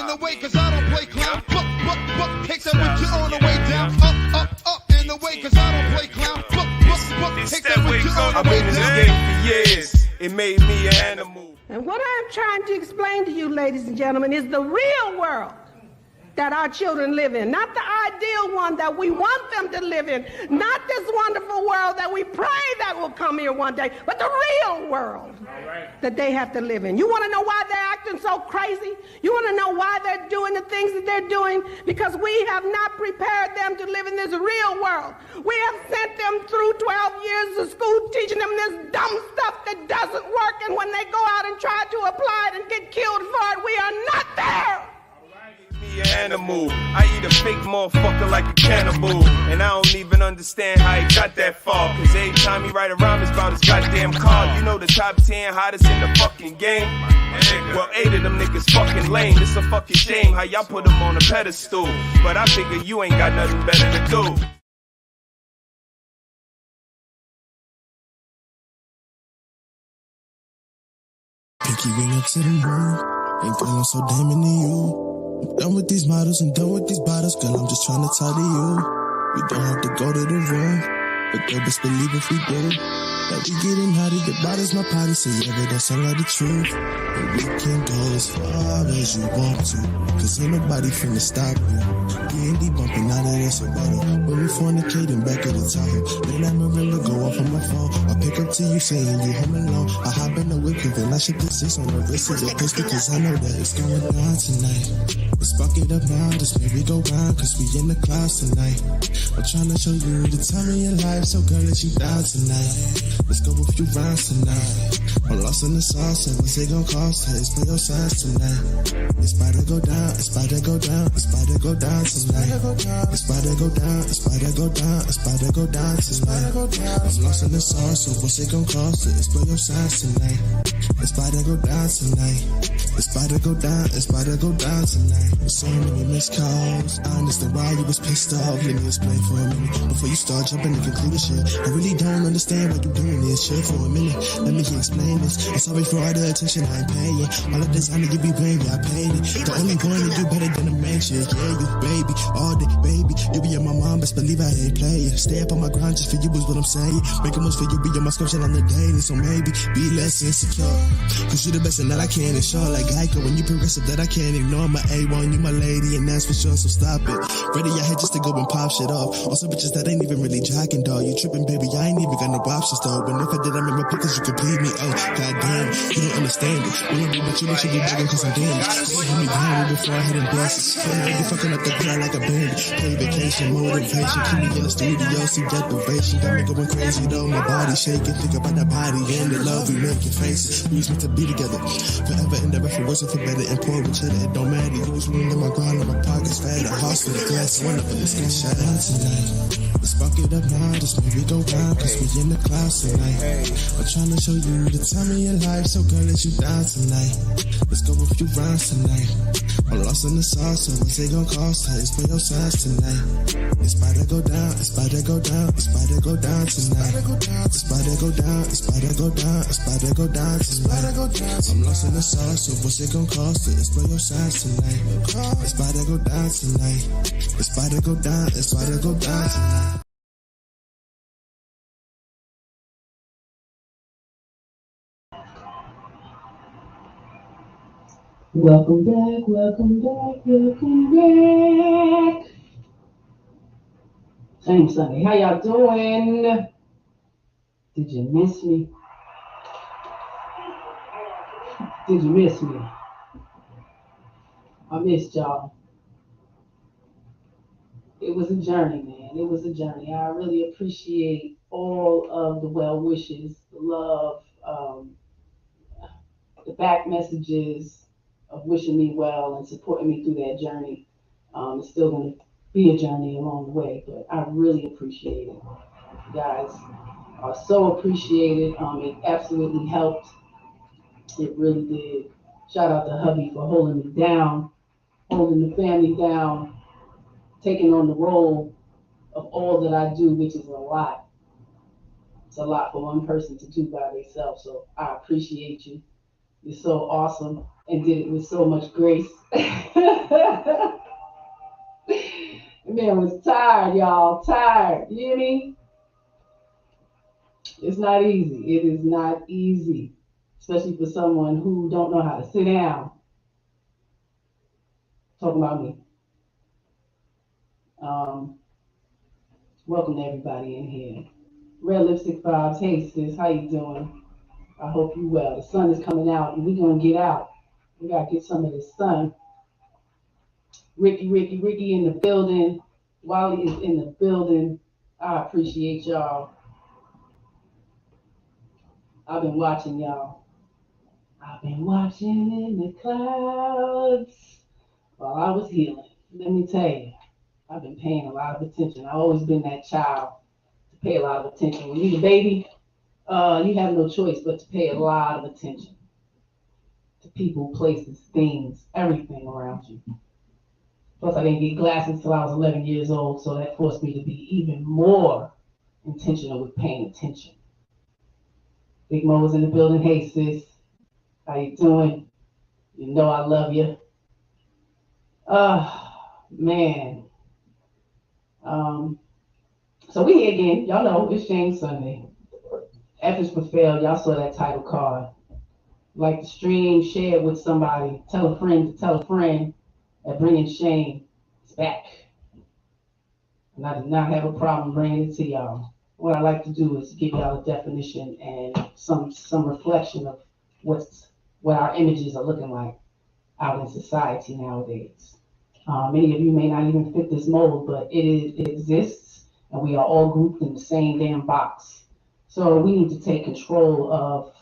the way, cause I don't play clown. Book, take that with you on the way down. Up, in the way, cause I don't play clown. Book, take that with you on the way down. I've been in this game for years. It made me an animal. And what I'm trying to explain to you, ladies and gentlemen, is the real world that our children live in, not the ideal one that we want them to live in, not this wonderful world that we pray that will come here one day, but the real world that they have to live in. You want to know why they're acting so crazy? You want to know why they're doing the things that they're doing? Because we have not prepared them to live in this real world. We have sent them through 12 years of school teaching them this dumb stuff that doesn't work, and when they go out and try to apply it and get killed for it, we are not there. Me an animal. I eat a fake motherfucker like a cannibal. And I don't even understand how he got that far. Cause every time he write a rhyme, it's about his goddamn car. You know the top 10 hottest in the fucking game? Well, 8 of them niggas fucking lame. It's a fucking shame how y'all put them on a pedestal. But I figure you ain't got nothing better to do. Pinky ring up to the moon. Ain't girl, I'm so damn into you. I'm done with these models and done with these bottles. Girl, I'm just trying to talk to you. We don't have to go to the room, but girl, best believe if we do that we getting hot at the bottles, my party. So yeah, but that sound like the truth. And we can go as far as you want to, cause ain't nobody finna stop you. We ain't debumping out of this water. When we fornicating back at the Tahoe, then that Marilla go off on my phone. I pick up to you saying you home alone. I hop in the whip and then I should put 6 on the wrist of your pistol, cause I know that it's going down tonight. Let's fuck it up now, this merry go round, cause we in the clouds tonight. I'm trying to show you the time of your life, so girl, let you down tonight. Let's go a few rounds tonight. I'm lost in the sauce, and what's it gon' cost? Let's play your sides tonight. It's about to go down, it's about to go down, it's about to go down tonight. It's about to go down, it's about to go down, it's about to go down tonight. I'm lost in the sauce, so what's it gon' cost? Let's play your sides tonight. It's about to go down tonight. It's about to go down, it's about to go down tonight. With so many missed calls, I understand why you was pissed off. Let me explain for a minute before you start jumping to conclusion. I really don't understand why you doing this. Chill for a minute, let me explain this. I'm sorry for all the attention I ain't paying. All of this I need to be brain, yeah, I paid it. The only one to do better than the main shit. Yeah, you baby, all day, baby. You be on my mom, best believe I ain't playing. Stay up on my grind just for you is what I'm saying. Make a move for you, be on my scripture on the daily. So maybe be less insecure, cause you the best and that I can ensure. Like Geico, when you progressive that I can't ignore. My A1, you my lady, and that's for sure, so stop it. Ready your head just to go and pop shit off. Also bitches that ain't even really jacking, dog. You tripping, baby, I ain't even got no options, though. But if I did, I'm in my pockets, you could bleed me. Oh, goddamn, you don't understand it. When I do what you should be begging cause I'm damaged. You hold me down before I hit them blessings. You fucking up the ground like a bandit. Play vacation, motivation, keep me in the studio, see deprivation. Got me going crazy, though, my body shaking. Think about that body and the love we make your faces. We used to be together forever and ever, for worse or for better. And pour each other, it don't matter. You was rolling in my grind, my pockets fat. A house with a glass, one of them is gonna shut down tonight. Let's fuck it up now, this maybe go round, cause we in the clouds tonight. I'm trying to show you the time of your life, so girl, let you down tonight. Let's go a few rounds tonight. I'm lost in the sauce, so what's it gon' cost? Let's play your sides tonight. It's about to go down, it's about to go down, it's about to go down tonight. It's about to go down, it's about to go down, it's about to go down tonight. I'm lost in the sauce, so what's it gon' cost? Let's play your sides tonight. It's about to go down tonight. It's about to go down, it's about to go down tonight. Welcome back, welcome back, welcome back. Same Sunday. How y'all doing? Did you miss me? Did you miss me? I missed y'all. It was a journey, man. It was a journey. I really appreciate all of the well wishes, the love, the back messages of wishing me well and supporting me through that journey. It's still going to be a journey along the way, but I really appreciate it. You guys are so appreciated. It absolutely helped. It really did. Shout out to hubby for holding me down, holding the family down, taking on the role of all that I do, which is a lot. It's a lot for one person to do by themselves, so I appreciate you. You're so awesome. and did it with so much grace. The man was tired, y'all, tired. You hear me? It's not easy. It is not easy, especially for someone who don't know how to sit down. Talking about me. Welcome to everybody in here. Red Lipstick Vibes. Hey sis, how you doing? I hope you well. The sun is coming out and we're gonna get out. We gotta get some of this sun. Ricky in the building. Wally is in the building. I appreciate y'all. I've been watching y'all. I've been watching in the clouds while I was healing. Let me tell you, I've been paying a lot of attention. I've always been that child to pay a lot of attention. When you're a baby, you have no choice but to pay a lot of attention to people, places, things, everything around you. Plus, I didn't get glasses till I was 11 years old, so that forced me to be even more intentional with paying attention. Big Mo was in the building. Hey, sis. How you doing? You know I love you. Man. So we here again. Y'all know it's Shame Sunday. F is for fail. Y'all saw that title card. Like the stream, share it with somebody. Tell a friend to tell a friend that bringing shame is back. And I do not have a problem bringing it to y'all. What I like to do is give y'all a definition and some reflection of what our images are looking like out in society nowadays. Many of you may not even fit this mold, but it exists, and we are all grouped in the same damn box. So we need to take control of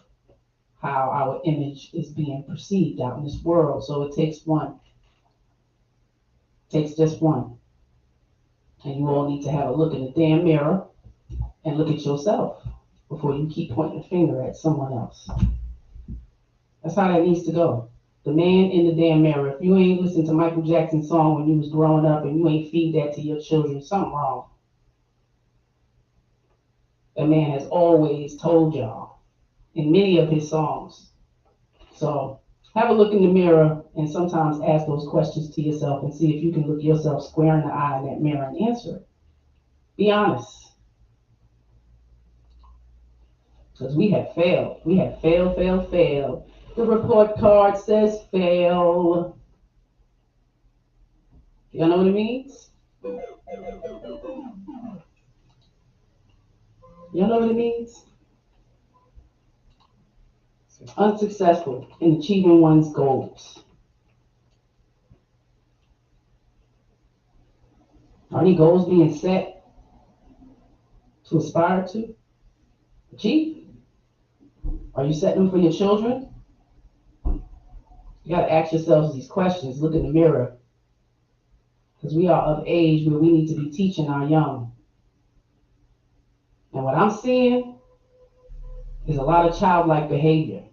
how our image is being perceived out in this world. So it takes one. It takes just one. And you all need to have a look in the damn mirror and look at yourself before you keep pointing the finger at someone else. That's how that needs to go. The man in the damn mirror. If you ain't listened to Michael Jackson's song when you was growing up and you ain't feed that to your children, something wrong. That man has always told y'all in many of his songs. So have a look in the mirror and sometimes ask those questions to yourself and see if you can look yourself square in the eye in that mirror and answer it. Be honest. Because we have failed. We have failed. The report card says fail. Y'all know what it means? Y'all know what it means? Unsuccessful in achieving one's goals. Are any goals being set to aspire to achieve? Are you setting them for your children? You got to ask yourselves these questions. Look in the mirror. Because we are of age where we need to be teaching our young. And what I'm seeing is a lot of childlike behavior.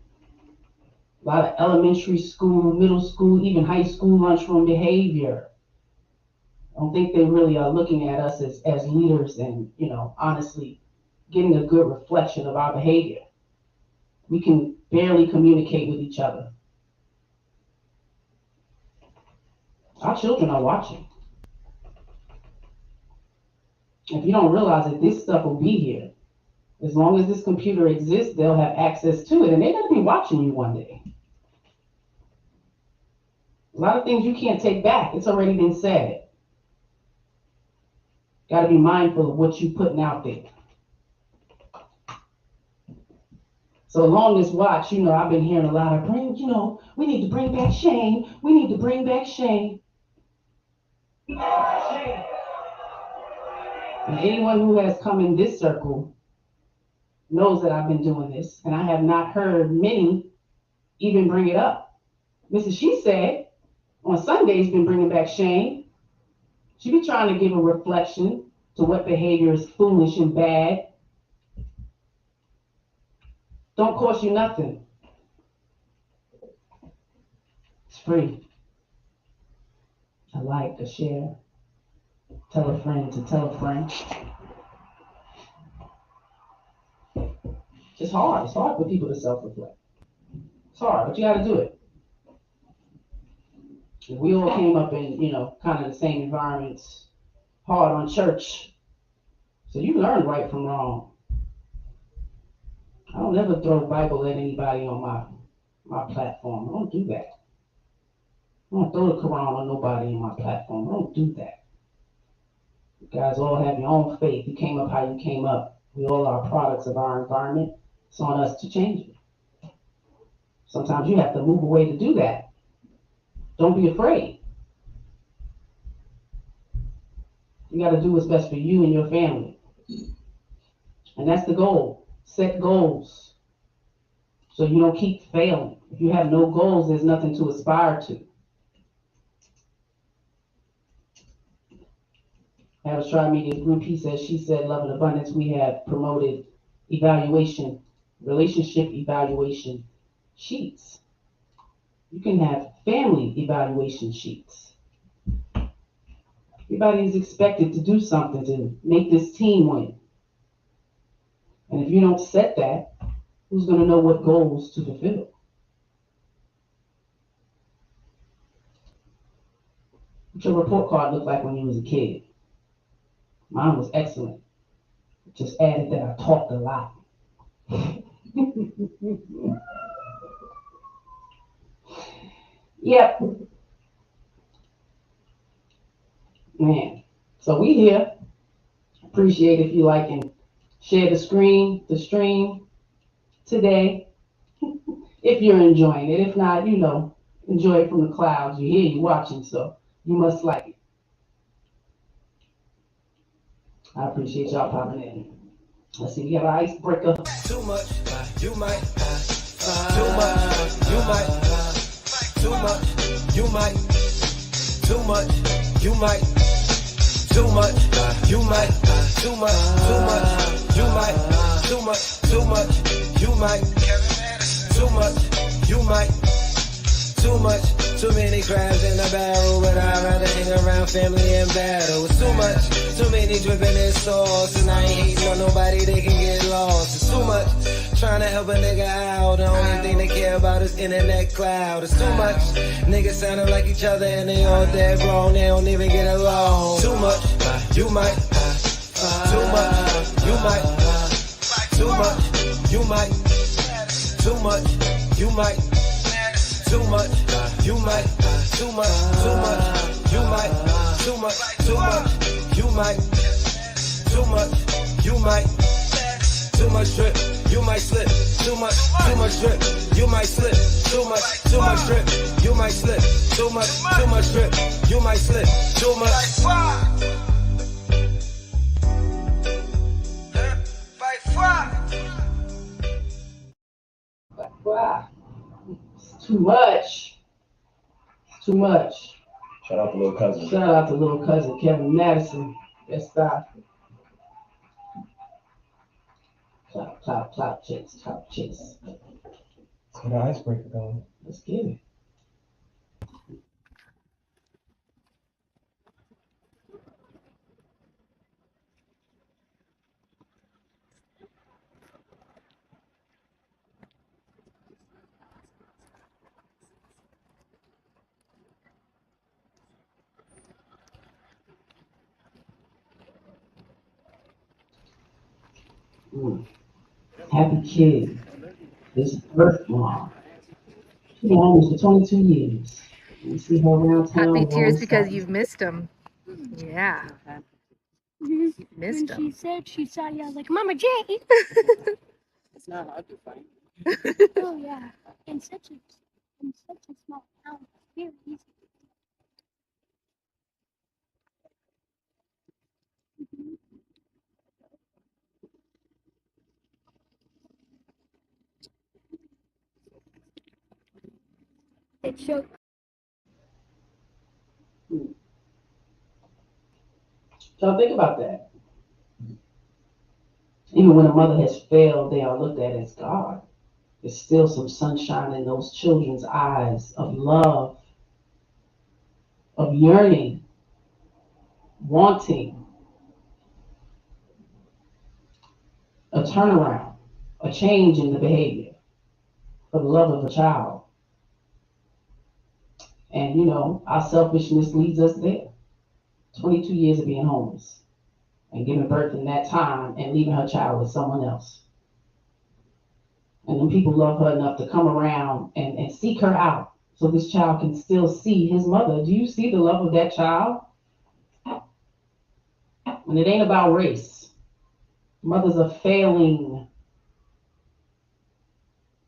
A lot of elementary school, middle school, even high school lunchroom behavior. I don't think they really are looking at us as leaders and, honestly, getting a good reflection of our behavior. We can barely communicate with each other. Our children are watching. If you don't realize that this stuff will be here, as long as this computer exists, they'll have access to it, and they're going to be watching you one day. A lot of things you can't take back. It's already been said. Got to be mindful of what you're putting out there. So along this watch, I've been hearing a lot of we need to bring back shame. We need to bring back shame. And anyone who has come in this circle knows that I've been doing this, and I have not heard many even bring it up. Mrs.SheSaid on Sundays been bringing back shame. She be trying to give a reflection to what behavior is foolish and bad. Don't cost you nothing. It's free. A like, a share. Tell a friend to tell a friend. It's hard. It's hard for people to self-reflect. It's hard, but you got to do it. We all came up in, kind of the same environments, hard on church. So you learn right from wrong. I don't ever throw Bible at anybody on my platform. I don't do that. I don't throw the Quran on nobody on my platform. I don't do that. You guys all have your own faith. You came up how you came up. We all are products of our environment. It's on us to change it. Sometimes you have to move away to do that. Don't be afraid. You got to do what's best for you and your family. And that's the goal. Set goals so you don't keep failing. If you have no goals, there's nothing to aspire to. Average Tribe Media Group, he says, she said, Love and Abundance, we have promoted relationship evaluation sheets. You can have family evaluation sheets. Everybody is expected to do something to make this team win. And if you don't set that, who's going to know what goals to fulfill? What your report card looked like when you was a kid? Mine was excellent. Just added that I talked a lot. Yep. Man. So we here. Appreciate if you like and share the stream today. If you're enjoying it. If not, enjoy it from the clouds. You hear you watching, so you must like it. I appreciate y'all popping in. Let's see, we got an icebreaker. Too much, you might. Too much, you might. Too much, you might. Too much, you might. Too much, you might. Too much, you might. Too much, you might. Too much, you might. Too much, too many crabs in the barrel, but I'd rather hang around family and battle. It's too much, too many dripping in sauce, and I ain't hating on nobody, they can get lost. It's too much, trying to help a nigga out, the only thing they care about is internet cloud. It's too much, niggas sounding like each other and they all dead wrong, they don't even get along. Too much, you might. Too much, you might. Too much, you might. Too much, you might. Too much, you might. Too much, you might. Too much, you might. Too much, you might. Too much drip, you might slip. Too much drip, you might slip. Too much drip, you might slip. Too much drip, you might slip. Too much. Wow. It's too much. It's too much. Shout out to little cousin. Shout out to little cousin Kevin Madison. Yes, stop. Clout chase. Let's get an icebreaker going. Let's get it. Happy kid. This birth mom. She's been homeless for 22 years. You see her around town. Happy tears because you've missed him. Yeah. You've missed him. She said she saw you, I was like, Mama J. It's not hard to find. Oh yeah. In such a small town. It's very easy. It showed. So think about that. Even when a mother has failed, they are looked at as God. There's still some sunshine in those children's eyes of love, of yearning, wanting a turnaround, a change in the behavior for the love of a child. And, our selfishness leads us there. 22 years of being homeless and giving birth in that time and leaving her child with someone else. And then people love her enough to come around and seek her out so this child can still see his mother. Do you see the love of that child? And it ain't about race. Mothers are failing.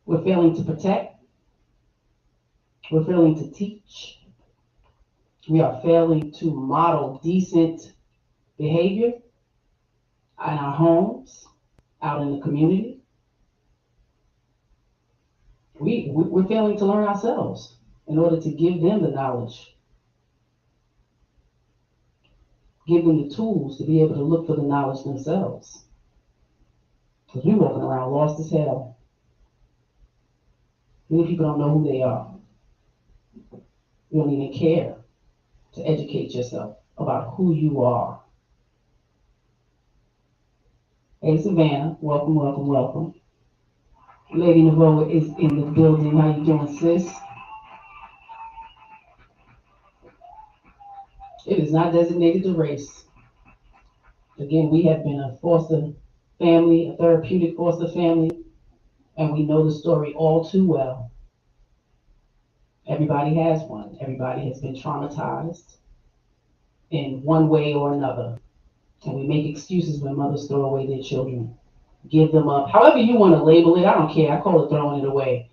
We're failing to protect. We're failing to teach. We are failing to model decent behavior in our homes, out in the community. We're failing to learn ourselves in order to give them the knowledge. Give them the tools to be able to look for the knowledge themselves. Because we're walking around lost as hell. Many people don't know who they are. You don't even care to educate yourself about who you are. Hey, Savannah, welcome, welcome, welcome. Lady Navoa is in the building. How you doing, sis? It is not designated to race. Again, we have been a foster family, a therapeutic foster family, and we know the story all too well. Everybody has one. Everybody has been traumatized in one way or another. And we make excuses when mothers throw away their children. Give them up. However you want to label it, I don't care. I call it throwing it away.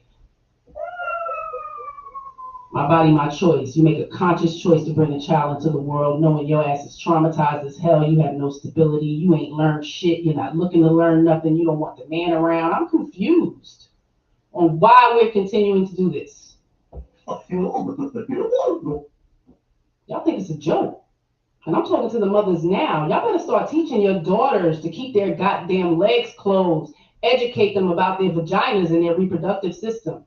My body, my choice. You make a conscious choice to bring a child into the world knowing your ass is traumatized as hell. You have no stability. You ain't learned shit. You're not looking to learn nothing. You don't want the man around. I'm confused on why we're continuing to do this. Y'all think it's a joke. And I'm talking to the mothers now. Y'all better start teaching your daughters to keep their goddamn legs closed. Educate them about their vaginas and their reproductive system.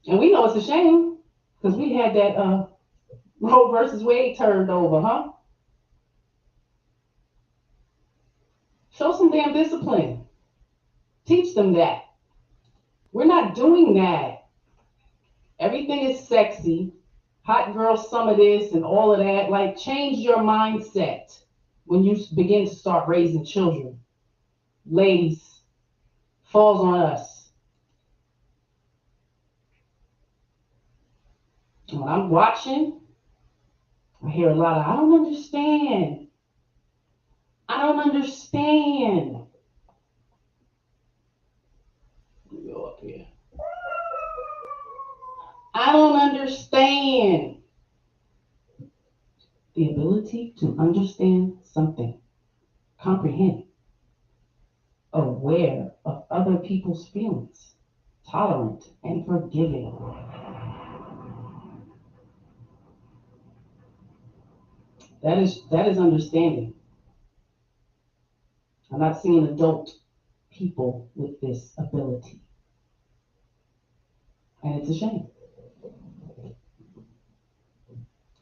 And we know it's a shame because we had that Roe versus Wade turned over, huh? Show some damn discipline. Teach them that. We're not doing that. Everything is sexy. Hot girl summer this and all of that. Like, change your mindset when you begin to start raising children. Ladies, falls on us. When I'm watching, I hear a lot of, I don't understand. I don't understand. Let me go up here. I don't understand. The ability to understand something, comprehend, aware of other people's feelings, tolerant and forgiving. That is understanding. I'm not seeing adult people with this ability. And it's a shame.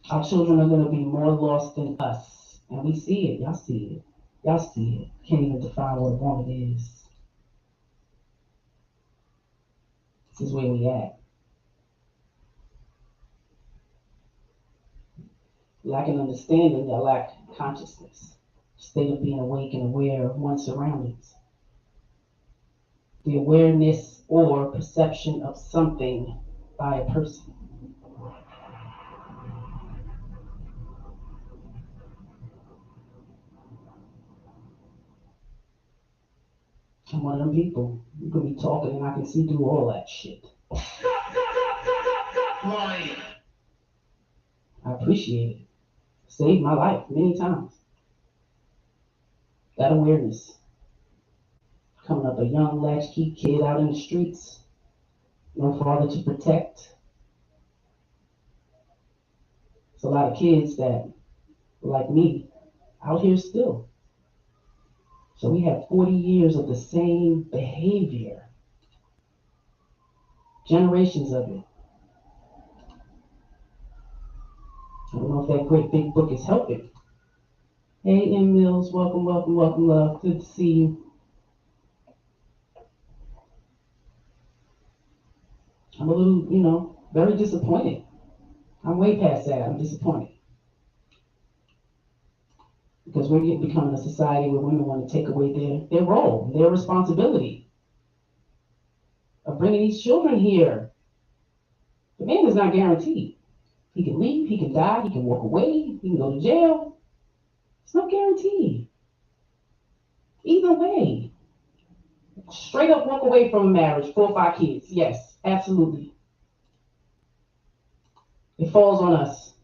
Our children are going to be more lost than us. And we see it. Y'all see it. Y'all see it. Can't even define what a woman is. This is where we at. Lacking understanding, they lack consciousness. State of being awake and aware of one's surroundings. The awareness or perception of something by a person. I'm one of them people. You could be talking and I can see through all that shit. I appreciate it. Saved my life many times. That awareness. Coming up a young latchkey kid out in the streets. No father to protect. It's a lot of kids that, like me, out here still. So we have 40 years of the same behavior. Generations of it. I don't know if that great big book is helping. Hey, M. Mills, welcome, welcome, welcome, love. Good to see you. I'm a little, Very disappointed. I'm way past that. I'm disappointed. Because we're becoming a society where women want to take away their role, their responsibility of bringing these children here. The man is not guaranteed. He can leave, he can die, he can walk away, he can go to jail. It's not guaranteed. Either way. Straight up walk away from a marriage, 4 or 5 kids. Yes, absolutely. It falls on us.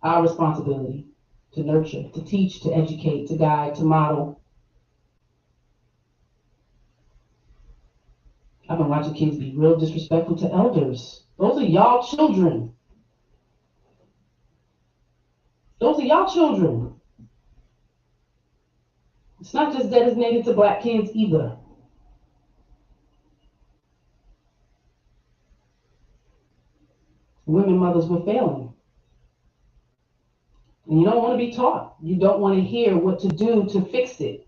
Our responsibility to nurture, to teach, to educate, to guide, to model. I've been watching kids be real disrespectful to elders. Those are y'all children. Those are y'all children. It's not just designated to black kids either. Women mothers were failing. And you don't want to be taught. You don't want to hear what to do to fix it.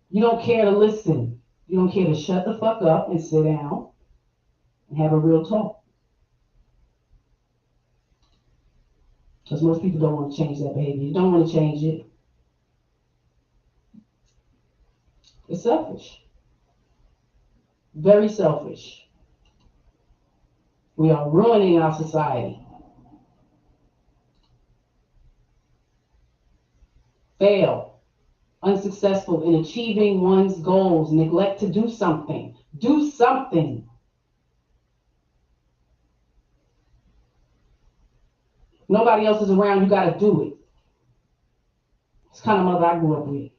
You don't care to listen. You don't care to shut the fuck up and sit down and have a real talk. Because most people don't want to change that behavior. You don't want to change it. It's selfish. Very selfish. We are ruining our society. Fail. Unsuccessful in achieving one's goals. Neglect to do something. Do something. Nobody else is around, you gotta do it. It's the kind of mother I grew up with.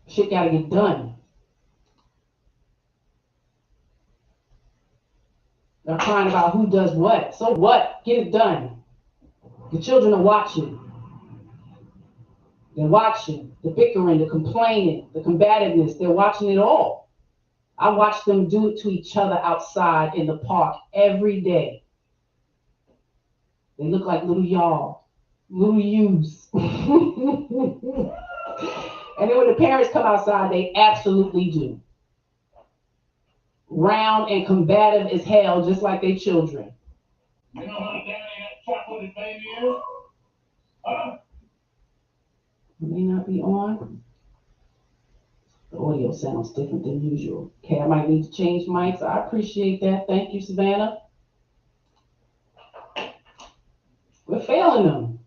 Shit gotta get done. They're crying about who does what. So what? Get it done. The children are watching. They're watching the bickering, the complaining, the combativeness. They're watching it all. I watch them do it to each other outside in the park every day. They look like little y'all, little yous. And then when the parents come outside, they absolutely do. Round and combative as hell, just like their children. You know how daddy that chocolate baby is? May not be on. The audio sounds different than usual. Okay, I might need to change mics. I appreciate that. Thank you, Savannah. We're failing them.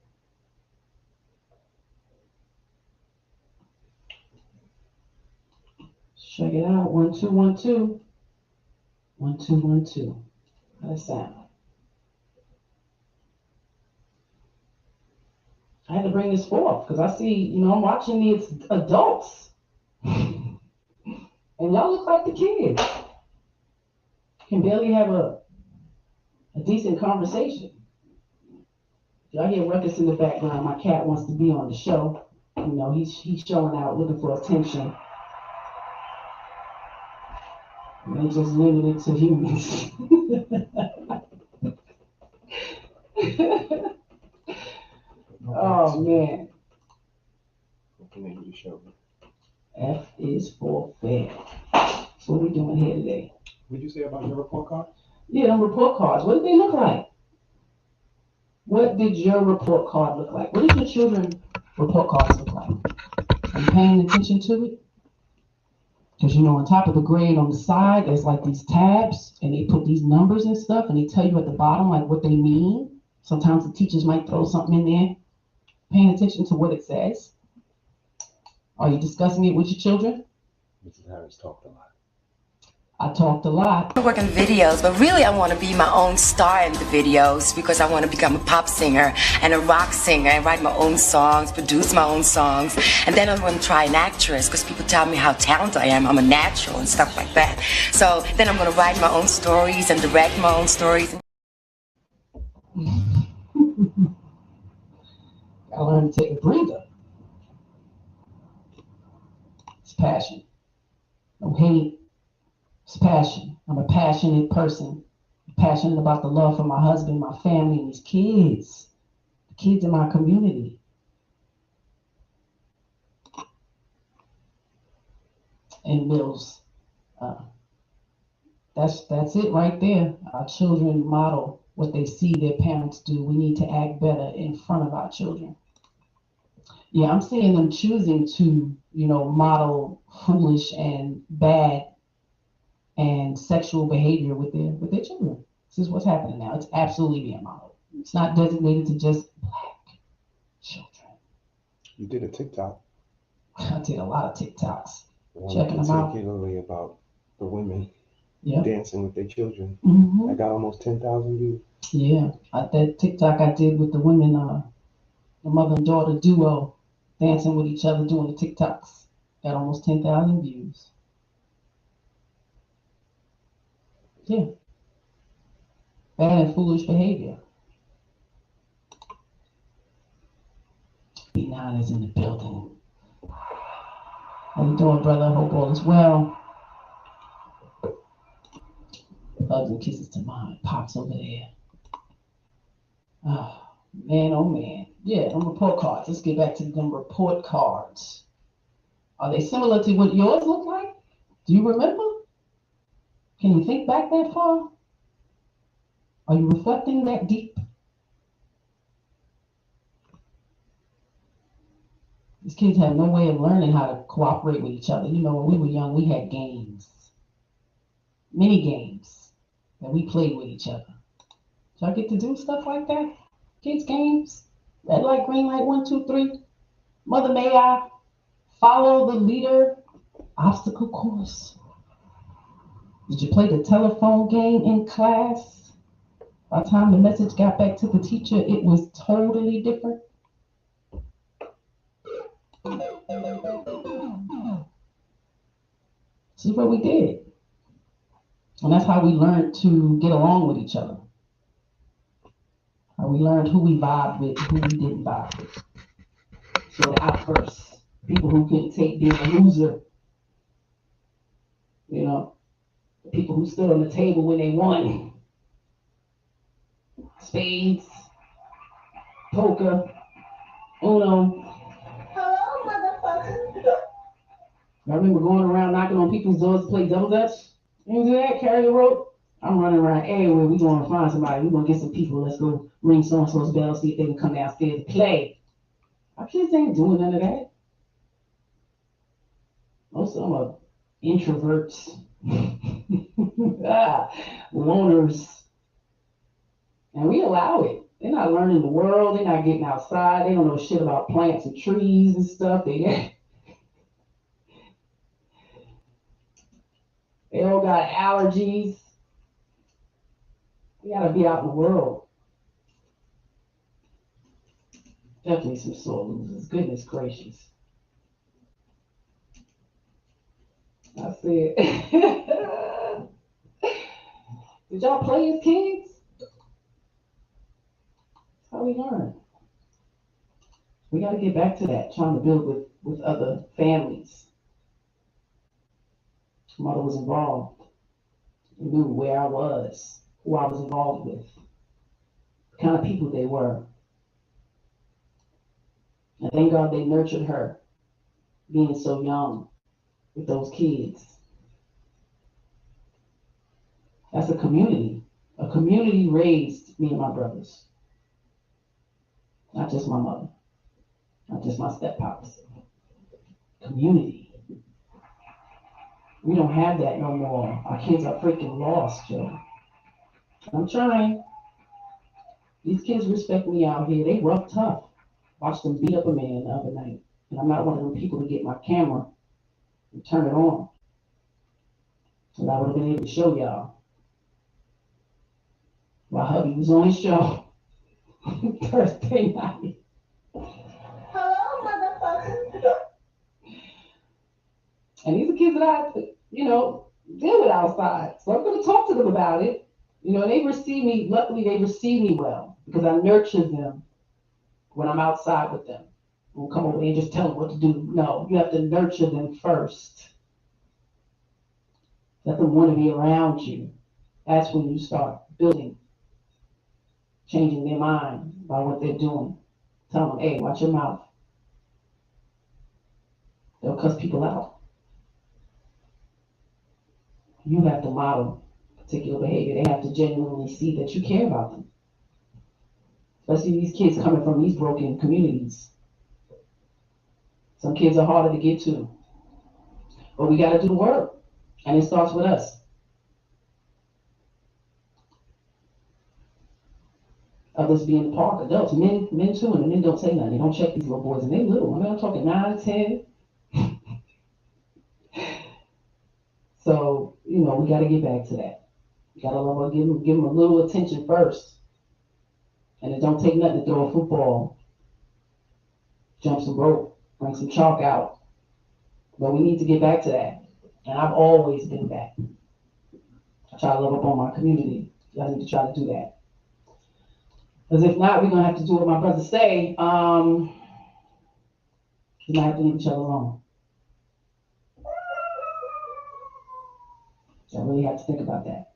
Check it out. 1 2 1 2. 1 2 1 2. How does that sound? I had to bring this forth because I see, I'm watching these adults. And y'all look like the kids. Can barely have a decent conversation. Y'all hear ruckus in the background. My cat wants to be on the show. He's showing out, looking for attention. And they just limited to humans. Oh man. F is for fair. So what are we doing here today? What did you say about your report card? Yeah, them report cards. What did they look like? What did your report card look like? What did your children's report cards look like? Are you paying attention to it? Because on top of the grade on the side, there's like these tabs, and they put these numbers and stuff, and they tell you at the bottom like what they mean. Sometimes the teachers might throw something in there. Paying attention to what it says. Are you discussing it with your children? Mrs. Harris talked a lot. I talked a lot. I work in videos, but really I want to be my own star in the videos because I want to become a pop singer and a rock singer and write my own songs, produce my own songs. And then I want to try an actress because people tell me how talented I am. I'm a natural and stuff like that. So then I'm going to write my own stories and direct my own stories. I learned to take a breather. It's passion. No hate. It's passion. I'm a passionate person. I'm passionate about the love for my husband, my family, and these kids. The kids in my community. And Mills That's it right there. Our children model what they see their parents do. We need to act better in front of our children. Yeah, I'm seeing them choosing to, model foolish and bad and sexual behavior with their children. This is what's happening now. It's absolutely being modeled. It's not designated to just black children. You did a TikTok. I did a lot of TikToks. One Checking them out. particularly about the women Yep. dancing with their children. Mm-hmm. I got almost 10,000 views. Yeah, that TikTok I did with the women, the mother and daughter duo, dancing with each other, doing the TikToks, got almost 10,000 views. Yeah, bad and foolish behavior. B9 is in the building. How you doing, brother? Hope all is well. Hugs and kisses to mine. Pops over there. Oh, man. Yeah, them report cards. Let's get back to them report cards. Are they similar to what yours look like? Do you remember? Can you think back that far? Are you reflecting that deep? These kids have no way of learning how to cooperate with each other. When we were young, we had games. Mini games that we played with each other. Did y'all get to do stuff like that? Kids games? Red light, green light, 1, 2, 3. Mother, may I follow the leader? Obstacle course. Did you play the telephone game in class? By the time the message got back to the teacher, it was totally different. This is what we did. And that's how we learned to get along with each other. How we learned who we vibed with, who we didn't vibe with. So the outbursts, people who couldn't take being a loser. The people who stood on the table when they won. Spades, poker, Uno. Hello, motherfucker. I remember going around knocking on people's doors to play double dutch. You do that, carry the rope. I'm running around everywhere. We going to find somebody. We going to get some people. Let's go ring so-and-so's bell, see if they can come downstairs to play. Our kids ain't doing none of that. Most of them are introverts, loners. And we allow it. They're not learning the world. They're not getting outside. They don't know shit about plants and trees and stuff. They all got allergies. We gotta be out in the world. Definitely some sore losers. Goodness gracious. I said, did y'all play as kids? That's how we learn. We gotta get back to that, trying to build with other families. Mother was involved. I knew where I was, who I was involved with, the kind of people they were. And thank God they nurtured her, being so young with those kids. That's a community. A community raised me and my brothers. Not just my mother, not just my steppops. Community. We don't have that no more. Our kids are freaking lost, Joe. I'm trying. These kids respect me out here. They rough tough. Watched them beat up a man the other night. And I'm not one of them people to get my camera and turn it on. So I would have been able to show y'all. My hubby was on his show Thursday night. Hello, motherfucker. And these are kids that I, deal with outside. So I'm going to talk to them about it. They receive me, luckily they receive me well because I nurture them when I'm outside with them. I won't come over there and just tell them what to do. No, you have to nurture them first. Let them want to be around you. That's when you start building, changing their mind by what they're doing. Tell them, hey, watch your mouth. They'll cuss people out. You have to model particular behavior. They have to genuinely see that you care about them. Especially these kids coming from these broken communities. Some kids are harder to get to. But we got to do the work. And it starts with us. Others being the park, adults, men too, and the men don't say nothing. They don't check these little boys, and they little. I mean, I'm talking 9, 10. So, you know, we got to get back to that. We got to love them, give them a little attention first. And it don't take nothing to throw a football, jump some rope, bring some chalk out. But we need to get back to that. And I've always been back. I try to love up on my community. Y'all need to try to do that. Because if not, we're going to have to do what my brothers say. We're going to have to leave each other alone. So I really have to think about that.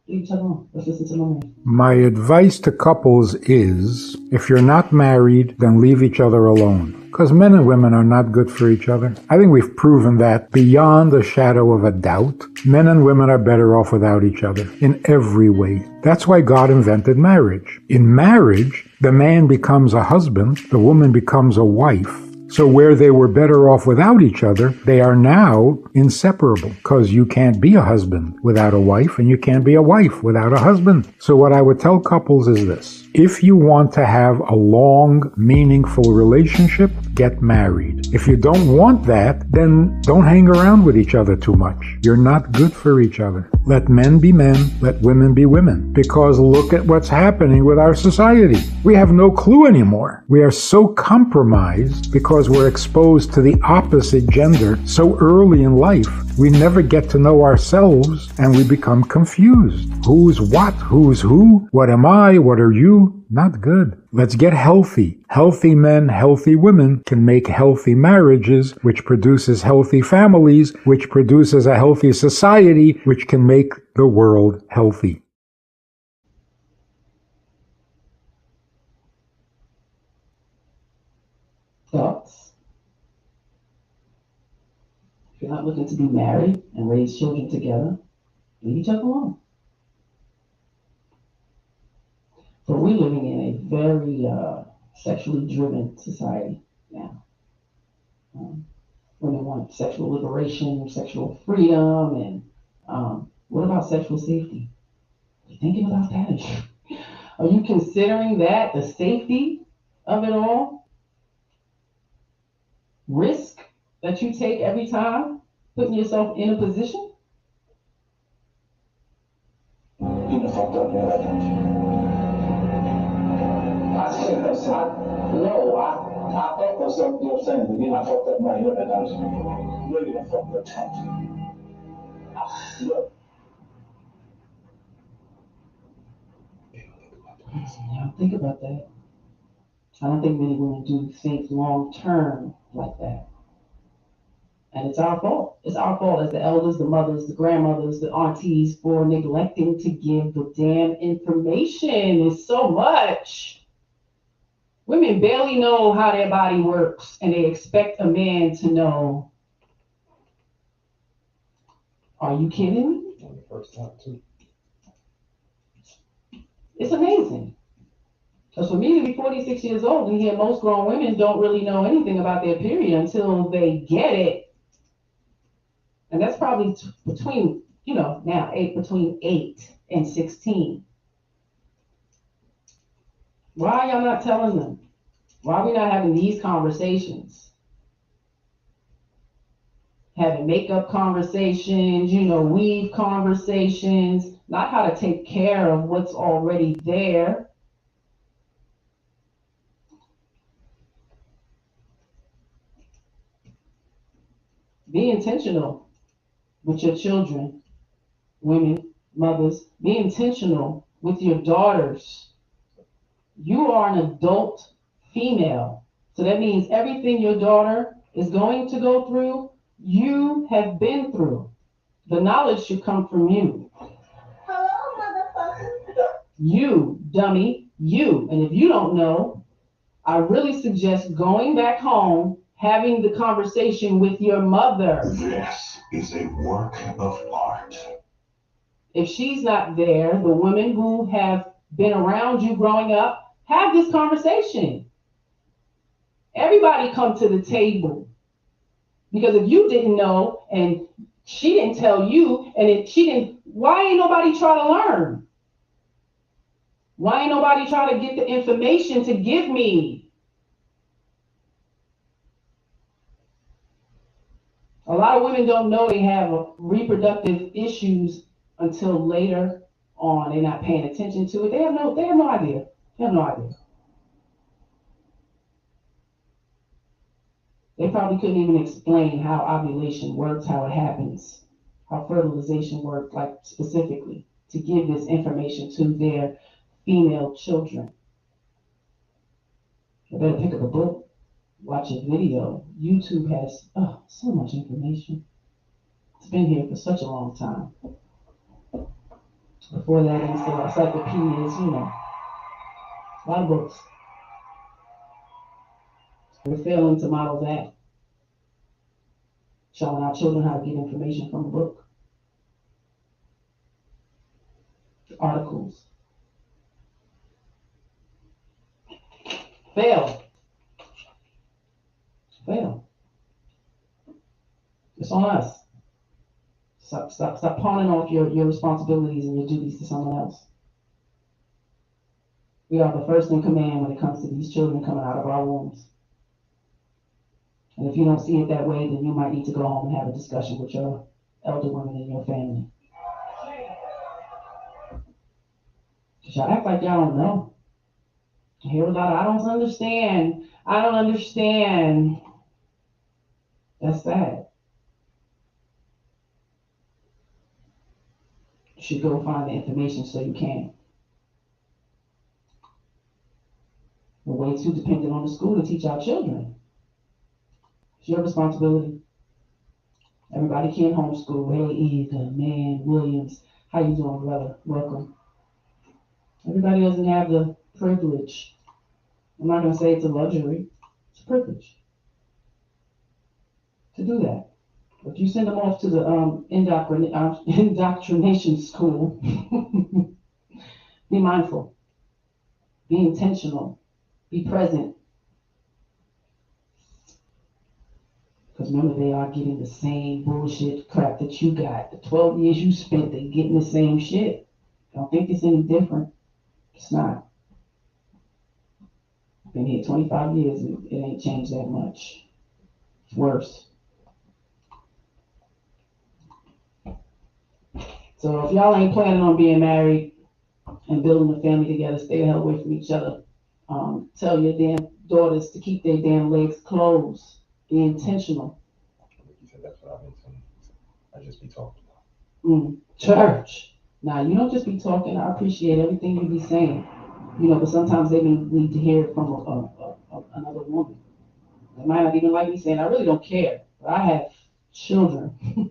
Leave each other alone. Let's listen to my man. My advice to couples is, if you're not married, then leave each other alone. Because men and women are not good for each other. I think we've proven that beyond a shadow of a doubt. Men and women are better off without each other in every way. That's why God invented marriage. In marriage, the man becomes a husband, the woman becomes a wife. So where they were better off without each other, they are now inseparable, because you can't be a husband without a wife, and you can't be a wife without a husband. So what I would tell couples is this. If you want to have a long, meaningful relationship, get married. If you don't want that, then don't hang around with each other too much. You're not good for each other. Let men be men, let women be women. Because look at what's happening with our society. We have no clue anymore. We are so compromised because we're exposed to the opposite gender so early in life. We never get to know ourselves and we become confused. Who's what? Who's who? What am I? What are you? Not good. Let's get healthy. Healthy men, healthy women can make healthy marriages, which produces healthy families, which produces a healthy society, which can make the world healthy. Thoughts? If you're not looking to be married and raise children together, leave each other alone. But we're living in a very sexually driven society now. Women want sexual liberation, sexual freedom, and what about sexual safety? Are you thinking about that? Are you considering that, the safety of it all? Risk that you take every time, putting yourself in a position? You done fucked up your life. I thought for something, you know what I'm saying? Again, I fucked up my head and I was really done fucked up time. Look. Now think about that. I don't think many women do think long term like that. And it's our fault. It's our fault as the elders, the mothers, the grandmothers, the aunties for neglecting to give the damn information. It's so much. Women barely know how their body works, and they expect a man to know. Are you kidding me? On the first time, too. It's amazing. Because for me to be 46 years old and hear most grown women don't really know anything about their period until they get it. And that's probably between, now between 8 and 16. Why are y'all not telling them? Why are we not having these conversations? Having makeup conversations, weave conversations, not how to take care of what's already there. Be intentional with your children, women, mothers. Be intentional with your daughters. You are an adult female. So that means everything your daughter is going to go through, you have been through. The knowledge should come from you. Hello, motherfucker. You, dummy, you. And if you don't know, I really suggest going back home, having the conversation with your mother. This is a work of art. If she's not there, the women who have been around you growing up, have this conversation. Everybody come to the table. Because if you didn't know and she didn't tell you, and why ain't nobody try to learn? Why ain't nobody try to get the information to give me? A lot of women don't know they have reproductive issues until later on. They're not paying attention to it. They have no idea. They have no idea. They probably couldn't even explain how ovulation works, how it happens, how fertilization works, like specifically, to give this information to their female children. They better pick up a book, watch a video. YouTube has so much information. It's been here for such a long time. Before that, encyclopedias, a lot of books. We're failing to model that. Showing our children how to get information from a book. Articles. Fail. It's on us. Stop pawning off your responsibilities and your duties to someone else. We are the first in command when it comes to these children coming out of our wombs. And if you don't see it that way, then you might need to go home and have a discussion with your elder women in your family. Y'all act like y'all don't know. I hear a lot of, I don't understand. That's sad. You should go find the information so you can. We're way too dependent on the school to teach our children. It's your responsibility. Everybody can't homeschool. Hey, Eva, man, Williams, how you doing, brother? Welcome. Everybody doesn't have the privilege. I'm not going to say it's a luxury. It's a privilege to do that. If you send them off to the indoctrination school, be mindful, be intentional, be present. Because remember, they are getting the same bullshit crap that you got. The 12 years you spent, they getting the same shit. Don't think it's any different. It's not. Been here 25 years, and it ain't changed that much. It's worse. So if y'all ain't planning on being married and building a family together, stay the hell away from each other. Tell your damn daughters to keep their damn legs closed. Be intentional. You said that's what I've been saying. I just be talking. Church. Now, you don't just be talking. I appreciate everything you be saying. But sometimes they need to hear it from another woman. They might not even like me saying, I really don't care. But I have children.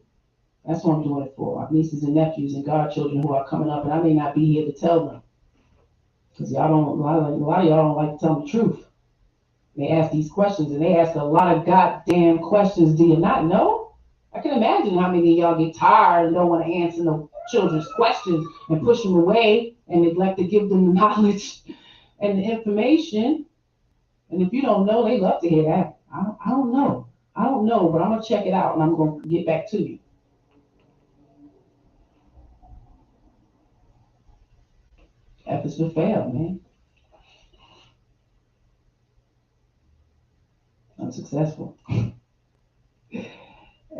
That's what I'm doing it for. I have nieces and nephews and godchildren who are coming up, and I may not be here to tell them. Because a lot of y'all don't like to tell the truth. They ask these questions, and they ask a lot of goddamn questions. Do you not know? I can imagine how many of y'all get tired and don't want to answer no children's questions and push them away and neglect to give them the knowledge and the information. And if you don't know, they love to hear that. I don't know, but I'm going to check it out, and I'm going to get back to you. Efforts to fail, man. Unsuccessful.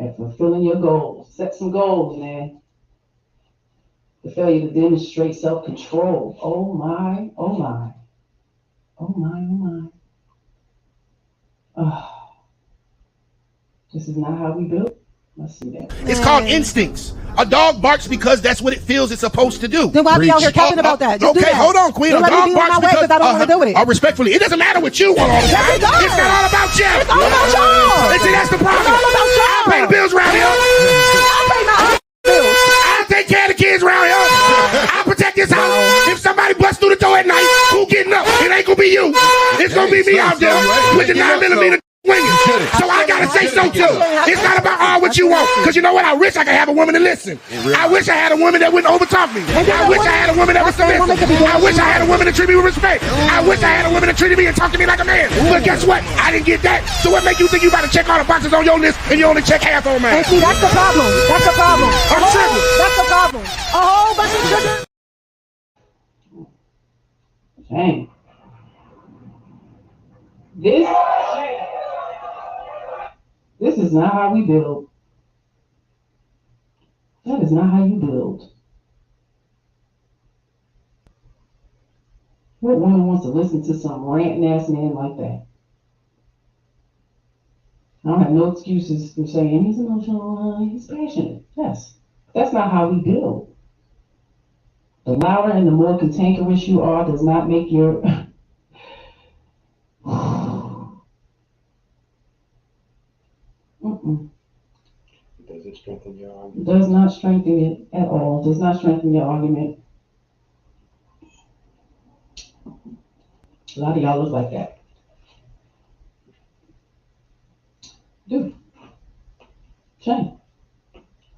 At fulfilling your goals. Set some goals, man. The failure to demonstrate self-control. Oh my. This is not how we build. Let's see that. It's called instincts. A dog barks because that's what it feels it's supposed to do. Then why be out here talking about that? Just okay, hold on, Queen. A dog barks because I don't want to do it. Respectfully, it doesn't matter what you want all the time. It's not all about you. It's all about y'all. See, that's the problem. It's all about y'all. I pay the bills around here. I pay my bills. I take care of the kids around here. I protect this house. If somebody busts through the door at night, who getting up? It ain't gonna be you. It's gonna be me out there with the 9mm swinging. So I gotta say so too. It's not about all what you want. Cause you know what? I wish I could have a woman to listen. I wish I had a woman that wouldn't overtalk me. I wish I had a woman that was submissive. I wish I had a woman to treat me with respect. I wish I had a woman that treated me and talked to me like a man. But guess what? I didn't get that. So what make you think you about to check all the boxes on your list and you only check half on mine? And see, that's the problem. That's the problem. I'm tripping. That's the problem. A whole bunch of sugar. Dang. This is not how we build. That is not how you build. What woman wants to listen to some ranting ass man like that? I don't have no excuses for saying he's emotional, he's passionate. Yes. That's not how we build. The louder and the more cantankerous you are does not make your Does it strengthen your argument? Does not strengthen it at all. Does not strengthen your argument. A lot of y'all look like that. Dude. Shame.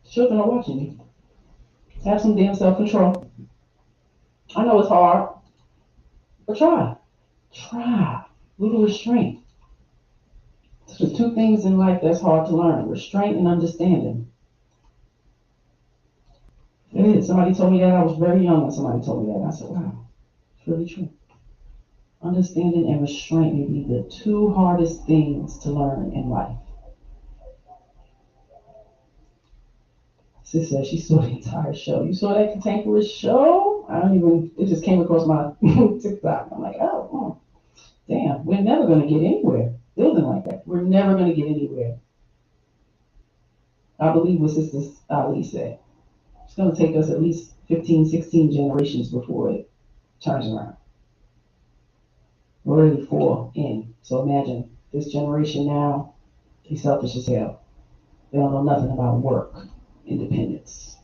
Children are watching you. Have some damn self-control. I know it's hard, but try. Try. Little restraint. There's two things in life that's hard to learn: restraint and understanding. It is. Somebody told me that. I was very young when somebody told me that. I said, wow, it's really true. Understanding and restraint may be the two hardest things to learn in life. Sis said she saw the entire show. You saw that cantankerous show? It just came across my TikTok. I'm like, oh, damn, we're never going to get anywhere building like that. We're never going to get anywhere. I believe what Sister Ali said. It's going to take us at least 15, 16 generations before it turns around. We're already 4 in. So imagine this generation now, they selfish as hell. They don't know nothing about work, independence,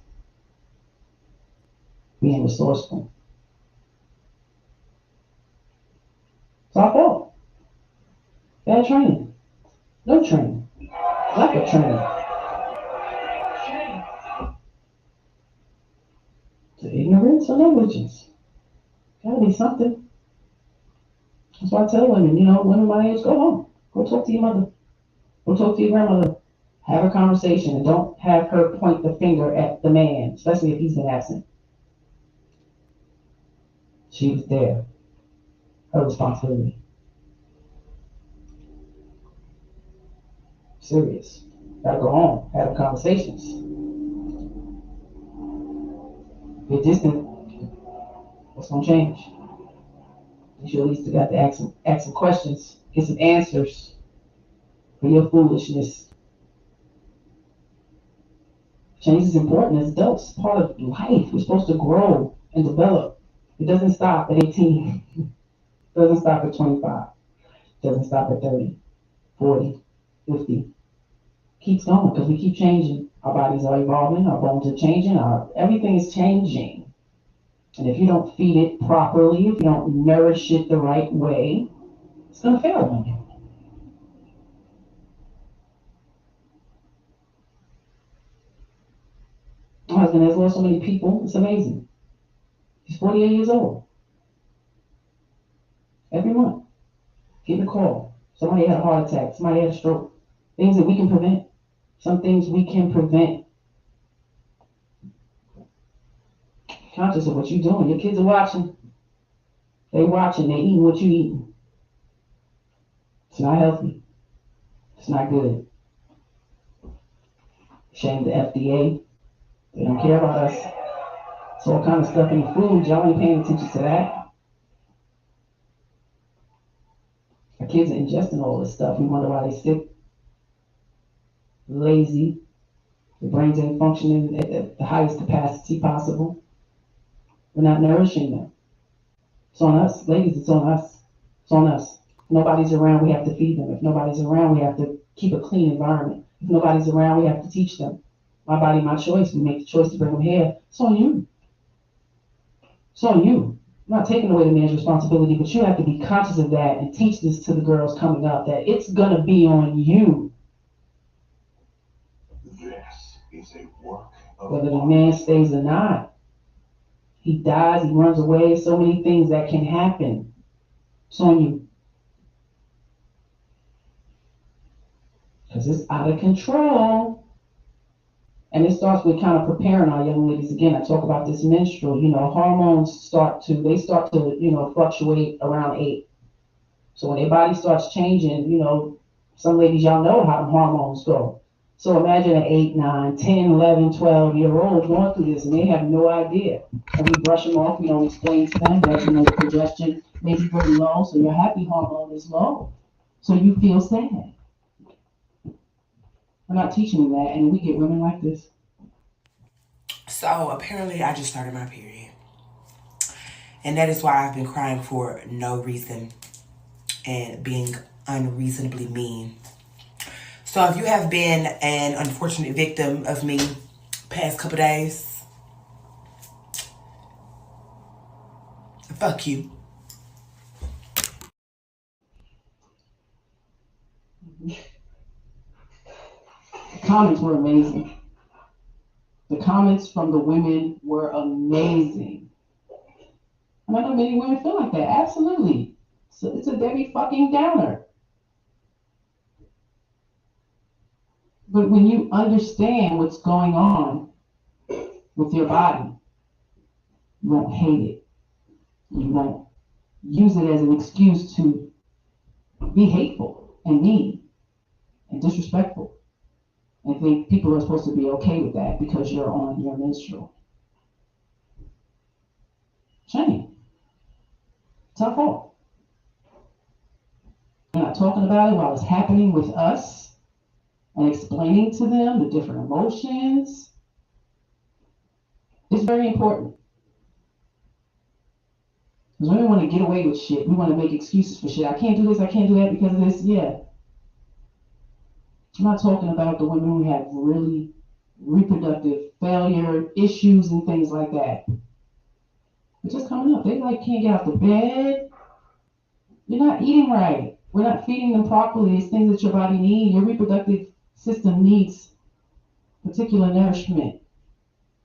being resourceful. It's our fault. Bad training. No training. Lack of training. Ignorance or negligence. Gotta be something. That's why I tell women, women my age, go home. Go talk to your mother. Go talk to your grandmother. Have a conversation and don't have her point the finger at the man, especially if he's been absent. She was there. Her responsibility. Serious. Gotta go home. Have conversations. If you're distant, what's gonna change? You at least got to ask some questions, get some answers for your foolishness. Change is important as adults. It's part of life. We're supposed to grow and develop. It doesn't stop at 18. It doesn't stop at 25. It doesn't stop at 30, 40, 50. Keeps going because we keep changing. Our bodies are evolving. Our bones are changing. Everything is changing. And if you don't feed it properly, if you don't nourish it the right way, it's going to fail on you. My husband has lost so many people. It's amazing. He's 48 years old. Every month, getting a call. Somebody had a heart attack. Somebody had a stroke. Things that we can prevent. Some things we can prevent. Conscious of what you're doing. Your kids are watching. They watching. They eating what you eating. It's not healthy. It's not good. Shame the FDA. They don't care about us. It's all kind of stuff in the food. Y'all ain't paying attention to that. Our kids are ingesting all this stuff. We wonder why they're sick, lazy. The brains ain't functioning at the highest capacity possible. We're not nourishing them. It's on us. Ladies, it's on us. It's on us. If nobody's around, we have to feed them. If nobody's around, we have to keep a clean environment. If nobody's around, we have to teach them. My body, my choice. We make the choice to bring them here. It's on you. It's on you. not taking away the man's responsibility, but you have to be conscious of that and teach this to the girls coming up, that it's going to be on you. This is a work of whether the man stays or not. He dies, he runs away, so many things that can happen. It's on you. Because it's out of control. And it starts with kind of preparing our young ladies. Again, I talk about this menstrual, hormones start to fluctuate around 8. So when their body starts changing, some ladies, y'all know how the hormones go. So imagine an 8, 9, 10, 11, 12-year-old going through this and they have no idea. And we brush them off, we don't explain to them that, the progestin may be very low, so your happy hormone is low. So you feel sad. I'm not teaching them that, and we get women like this. So apparently I just started my period. And that is why I've been crying for no reason and being unreasonably mean. So if you have been an unfortunate victim of me past couple days, fuck you. The comments were amazing. The comments from the women were amazing. And I know many women feel like that. Absolutely. So it's a Debbie fucking Downer. But when you understand what's going on with your body, you won't hate it. You won't use it as an excuse to be hateful and mean and disrespectful. And think people are supposed to be okay with that because you're on your menstrual. Shame. It's our fault. We're not talking about it while it's happening with us and explaining to them the different emotions. It's very important. Because women want to get away with shit. We want to make excuses for shit. I can't do this, I can't do that because of this. Yeah. I'm not talking about the women who have really reproductive failure issues and things like that. It's just coming up. They can't get out the bed. You're not eating right. We're not feeding them properly. It's things that your body needs. Your reproductive system needs particular nourishment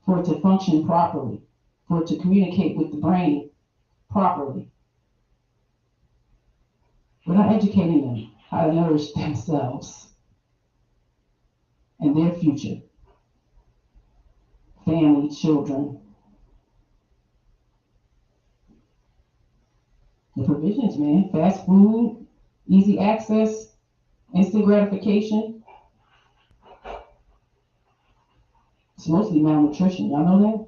for it to function properly, for it to communicate with the brain properly. We're not educating them how to nourish themselves and their future, family, children. The provisions, man, fast food, easy access, instant gratification. It's mostly malnutrition, y'all know that?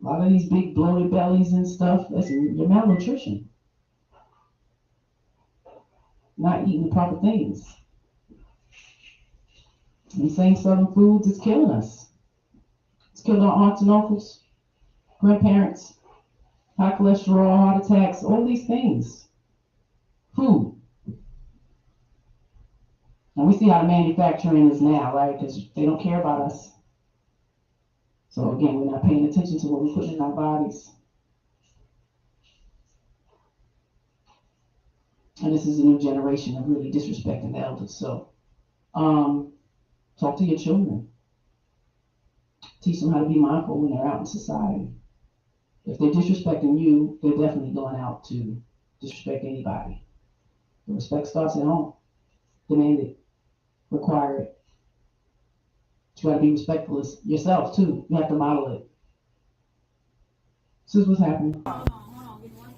A lot of these big bloated bellies and stuff, that's your malnutrition. Not eating the proper things. These same Southern foods is killing us. It's killed our aunts and uncles, grandparents, high cholesterol, heart attacks, all these things. Food. And we see how the manufacturing is now, right? Because they don't care about us. So again, we're not paying attention to what we put in our bodies. And this is a new generation of really disrespecting the elders. So, talk to your children. Teach them how to be mindful when they're out in society. If they're disrespecting you, they're definitely going out to disrespect anybody. The respect starts at home. Demand it. Require it. You got to be respectful of yourself too. You have to model it. This is what's happening.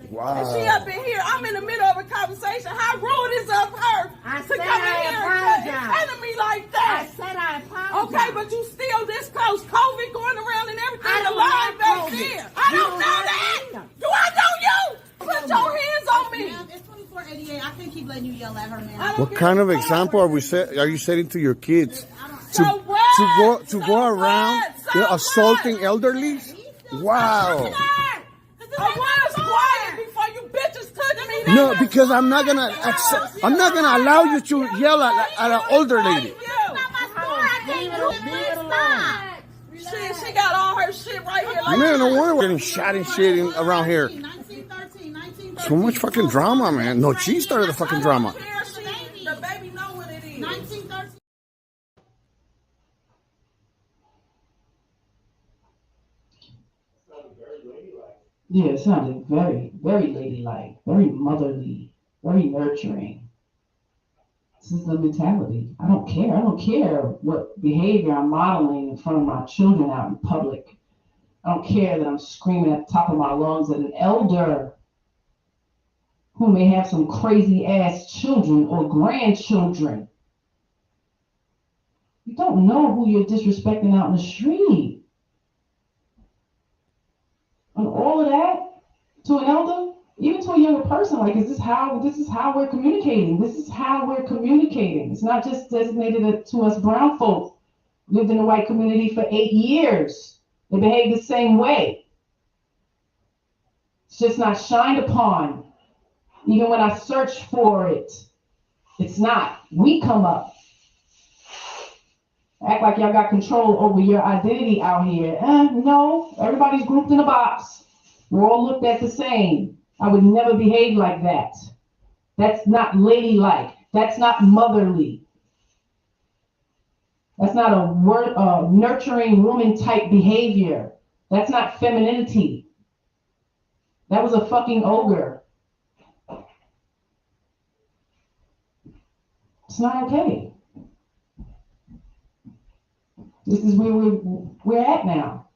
Wow. And she up in here, I'm in the middle of a conversation. How rude is of her to come in here and cut me like that? I said I apologize. Okay, but you still this close. COVID going around and everything. The line back there. I don't know that. Do I know you? Put your hands on me. Ma'am, it's 2488. I can't keep letting you yell at her, man. What kind of example are you setting to your kids? To go around assaulting elderly? Wow. I was quiet before you bitches took me. No, because I'm not gonna allow you to yell at an older lady. She got all her shit right here. Man, no wonder we're getting shot and shit around here. So much fucking drama, man. No, she started the fucking drama. The baby know what it is. 1913. Yeah, it sounded very, very ladylike, very motherly, very nurturing. This is the mentality. I don't care. I don't care what behavior I'm modeling in front of my children out in public. I don't care that I'm screaming at the top of my lungs at an elder who may have some crazy ass children or grandchildren. You don't know who you're disrespecting out in the street. And all of that to an elder, even to a younger person, like, this is how we're communicating. This is how we're communicating. It's not just designated to us brown folks. Lived in the white community for 8 years. They behave the same way. It's just not shined upon. Even when I search for it, it's not. We come up. Act like y'all got control over your identity out here. No, everybody's grouped in a box. We're all looked at the same. I would never behave like that. That's not ladylike. That's not motherly. That's not a nurturing woman type behavior. That's not femininity. That was a fucking ogre. It's not okay. This is where we're at now.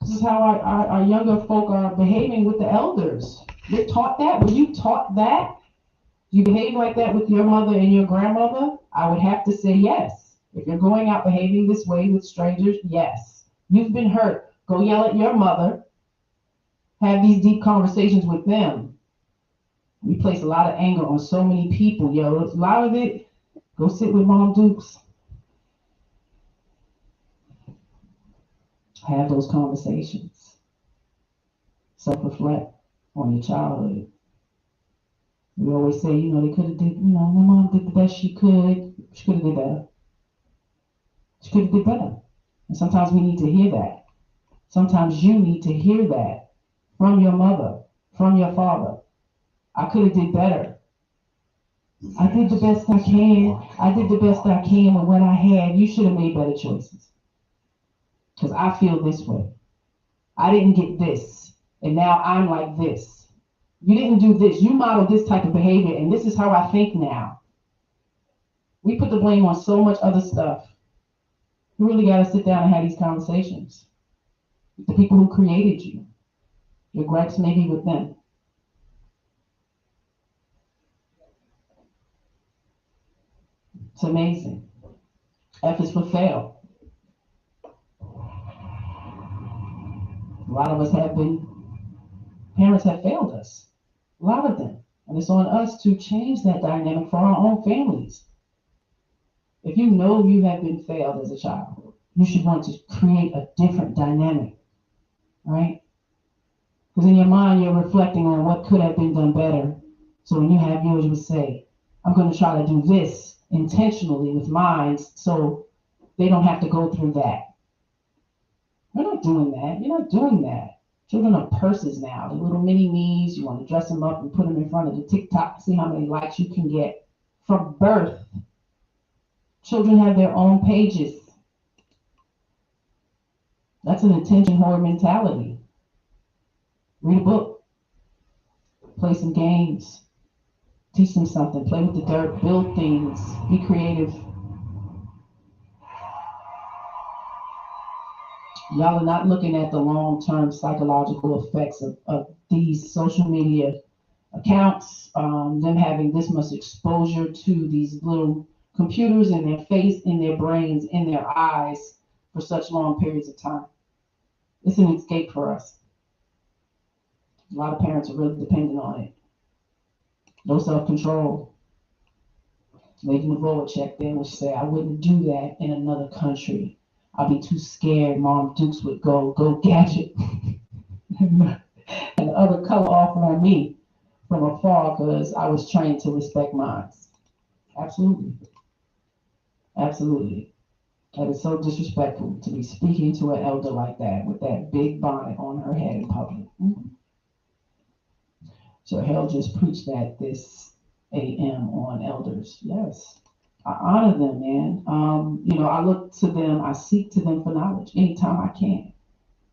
This is how our younger folk are behaving with the elders. You're taught that? Were you taught that? You behave like that with your mother and your grandmother? I would have to say yes. If you're going out behaving this way with strangers, yes. You've been hurt. Go yell at your mother. Have these deep conversations with them. We place a lot of anger on so many people, yo. A lot of it, go sit with Mom Dukes. Have those conversations. Self-reflect on your childhood. We always say, they could have did, my mom did the best she could. She could have did better. She could have did better. And sometimes we need to hear that. Sometimes you need to hear that from your mother, from your father. I could have did better. I did the best I can. I did the best I can with what I had. You should have made better choices. Because I feel this way. I didn't get this. And now I'm like this. You didn't do this. You modeled this type of behavior. And this is how I think now. We put the blame on so much other stuff. You really got to sit down and have these conversations. The people who created you. Your gripes may be with them. It's amazing. F is for fail. A lot of us parents have failed us. A lot of them. And it's on us to change that dynamic for our own families. If you know you have been failed as a child, you should want to create a different dynamic, right? Because in your mind, you're reflecting on what could have been done better. So when you have yours, you would say, I'm going to try to do this intentionally with mine so they don't have to go through that. You're not doing that. You're not doing that. Children are purses now. They're little mini me's. You want to dress them up and put them in front of the TikTok to see how many likes you can get. From birth, children have their own pages. That's an attention whore mentality. Read a book. Play some games. Teach them something. Play with the dirt. Build things. Be creative. Y'all are not looking at the long-term psychological effects of these social media accounts, them having this much exposure to these little computers in their face, in their brains, in their eyes for such long periods of time. It's an escape for us. A lot of parents are really dependent on it. No self-control. Lady Navoa checked in, which said, I wouldn't do that in another country. I'll be too scared. Mom Dukes would go gadget and the other color off on me from afar because I was trained to respect mine. Absolutely. Absolutely. That is so disrespectful to be speaking to an elder like that with that big bonnet on her head in public. So Harold just preached that this AM on elders. Yes, I honor them, man. I look to them, I seek to them for knowledge anytime I can.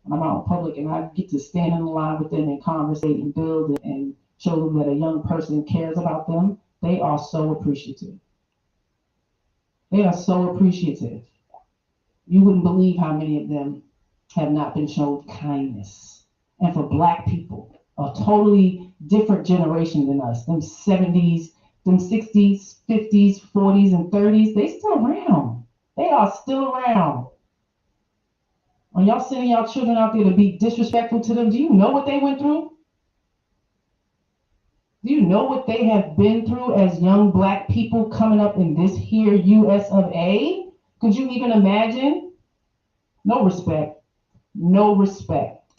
When I'm out in public and I get to stand in the line with them and conversate and build and show them that a young person cares about them, they are so appreciative. They are so appreciative. You wouldn't believe how many of them have not been shown kindness. And for Black people, a totally different generation than us, them 70s, them 60s, 50s, 40s, and 30s, they still around. They are still around. When y'all sending y'all children out there to be disrespectful to them, do you know what they went through? Do you know what they have been through as young Black people coming up in this here US of A? Could you even imagine? No respect. No respect.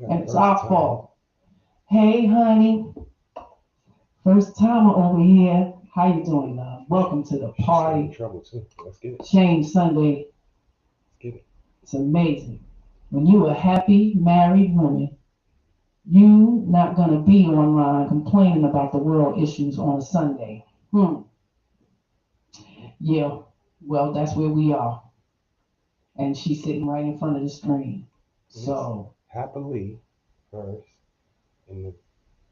And it's our fault. Hey, honey. First timer over here. How you doing, love? Welcome to the party. In trouble too. Let's get it. Shame Sunday. Let's get it. It's amazing. When you a happy married woman, you not gonna be online complaining about the world issues on a Sunday. Yeah, well, that's where we are. And she's sitting right in front of the screen. So happily first, and the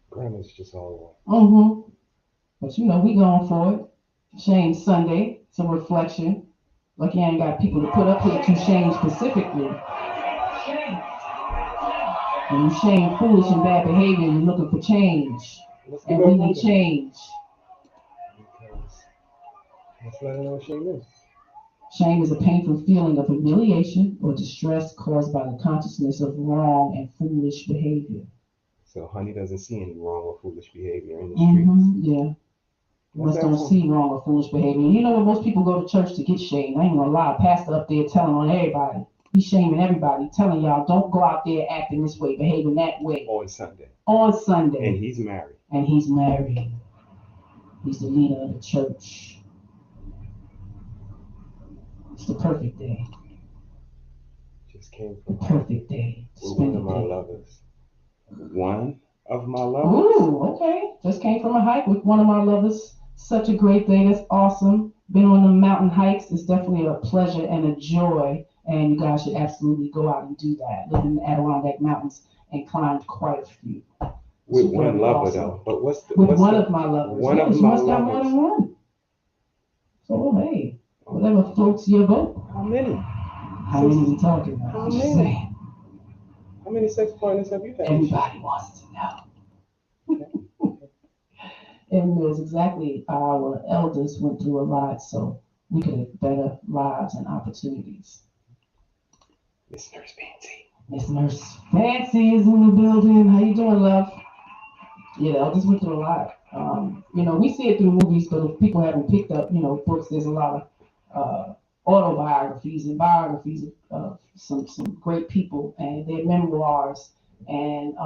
grammar's just all wrong. But we going for it. Shame Sunday. It's a reflection. Lucky I ain't got people to put up here to shame specifically. When you shame foolish and bad behavior, you're looking for change. And we need change. Let's let her know what shame is. Shame is a painful feeling of humiliation or distress caused by the consciousness of wrong and foolish behavior. So honey doesn't see any wrong or foolish behavior in the streets. Yeah. Most don't see wrong or foolish behavior. You know what? Most people go to church to get shamed. I ain't gonna lie. Pastor up there telling on everybody. He's shaming everybody, telling y'all don't go out there acting this way, behaving that way. On Sunday. On Sunday. And he's married. And he's married. He's the leader of the church. It's the perfect day. Just came from the perfect day. With one of my lovers. One of my lovers? Ooh, okay. Just came from a hike with one of my lovers. Such a great day. That's awesome. Been on the mountain hikes. It's definitely a pleasure and a joy. And you guys should absolutely go out and do that. Live in the Adirondack Mountains and climbed quite a few. With one lover, though. But what's the... With one of my lovers. One of you my must have lovers. more than one. So, hey, whatever floats your boat. How many? How many we talking about? How Just many? saying. How many sex partners have you had? Everybody wants to know. And it was exactly our elders went through a lot, so we could have better lives and opportunities. Miss Nurse Fancy. Miss Nurse Fancy is in the building. How you doing, love? Yeah, the elders went through a lot. We see it through movies, but if people haven't picked up, books, there's a lot of autobiographies and biographies of some great people and their memoirs and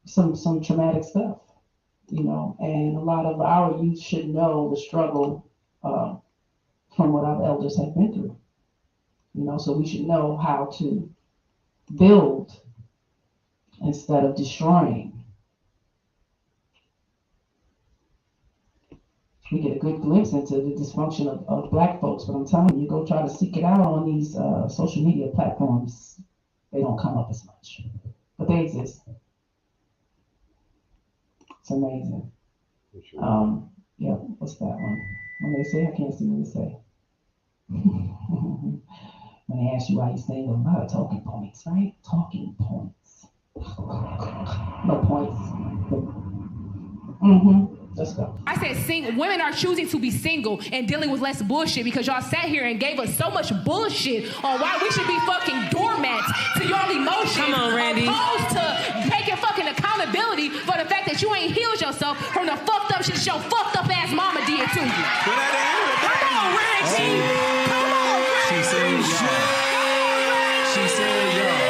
some traumatic stuff, and a lot of our youth should know the struggle from what our elders have been through, so we should know how to build instead of destroying. We get a good glimpse into the dysfunction of Black folks, but I'm telling you, go try to seek it out on these social media platforms. They don't come up as much, but they exist. It's amazing. Yeah, what's that one? When they say, I can't see what they say. When they ask you why you saying a lot of talking points, right? Talking points. No points. Let's go. I said women are choosing to be single and dealing with less bullshit because y'all sat here and gave us so much bullshit on why we should be fucking doormats to your emotions. Come on, Randy. Opposed to taking fucking accountability for the fact that you ain't healed yourself from the fucked up shit your fucked up ass mama did to you. Come on, Reggie. Come on, Reggie. She said, y'all. She said, y'all.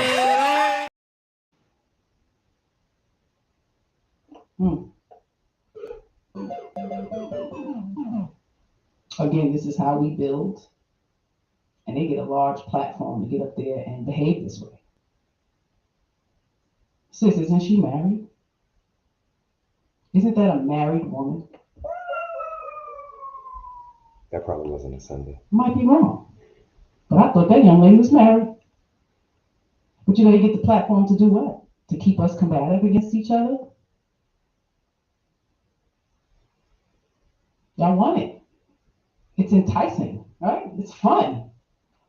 Again, this is how we build, and they get a large platform to get up there and behave this way. Sis, isn't she married? Isn't that a married woman? That probably wasn't a Sunday. Might be wrong. But I thought that young lady was married. But you know, you get the platform to do what? To keep us combative against each other? Y'all want it. It's enticing, right? It's fun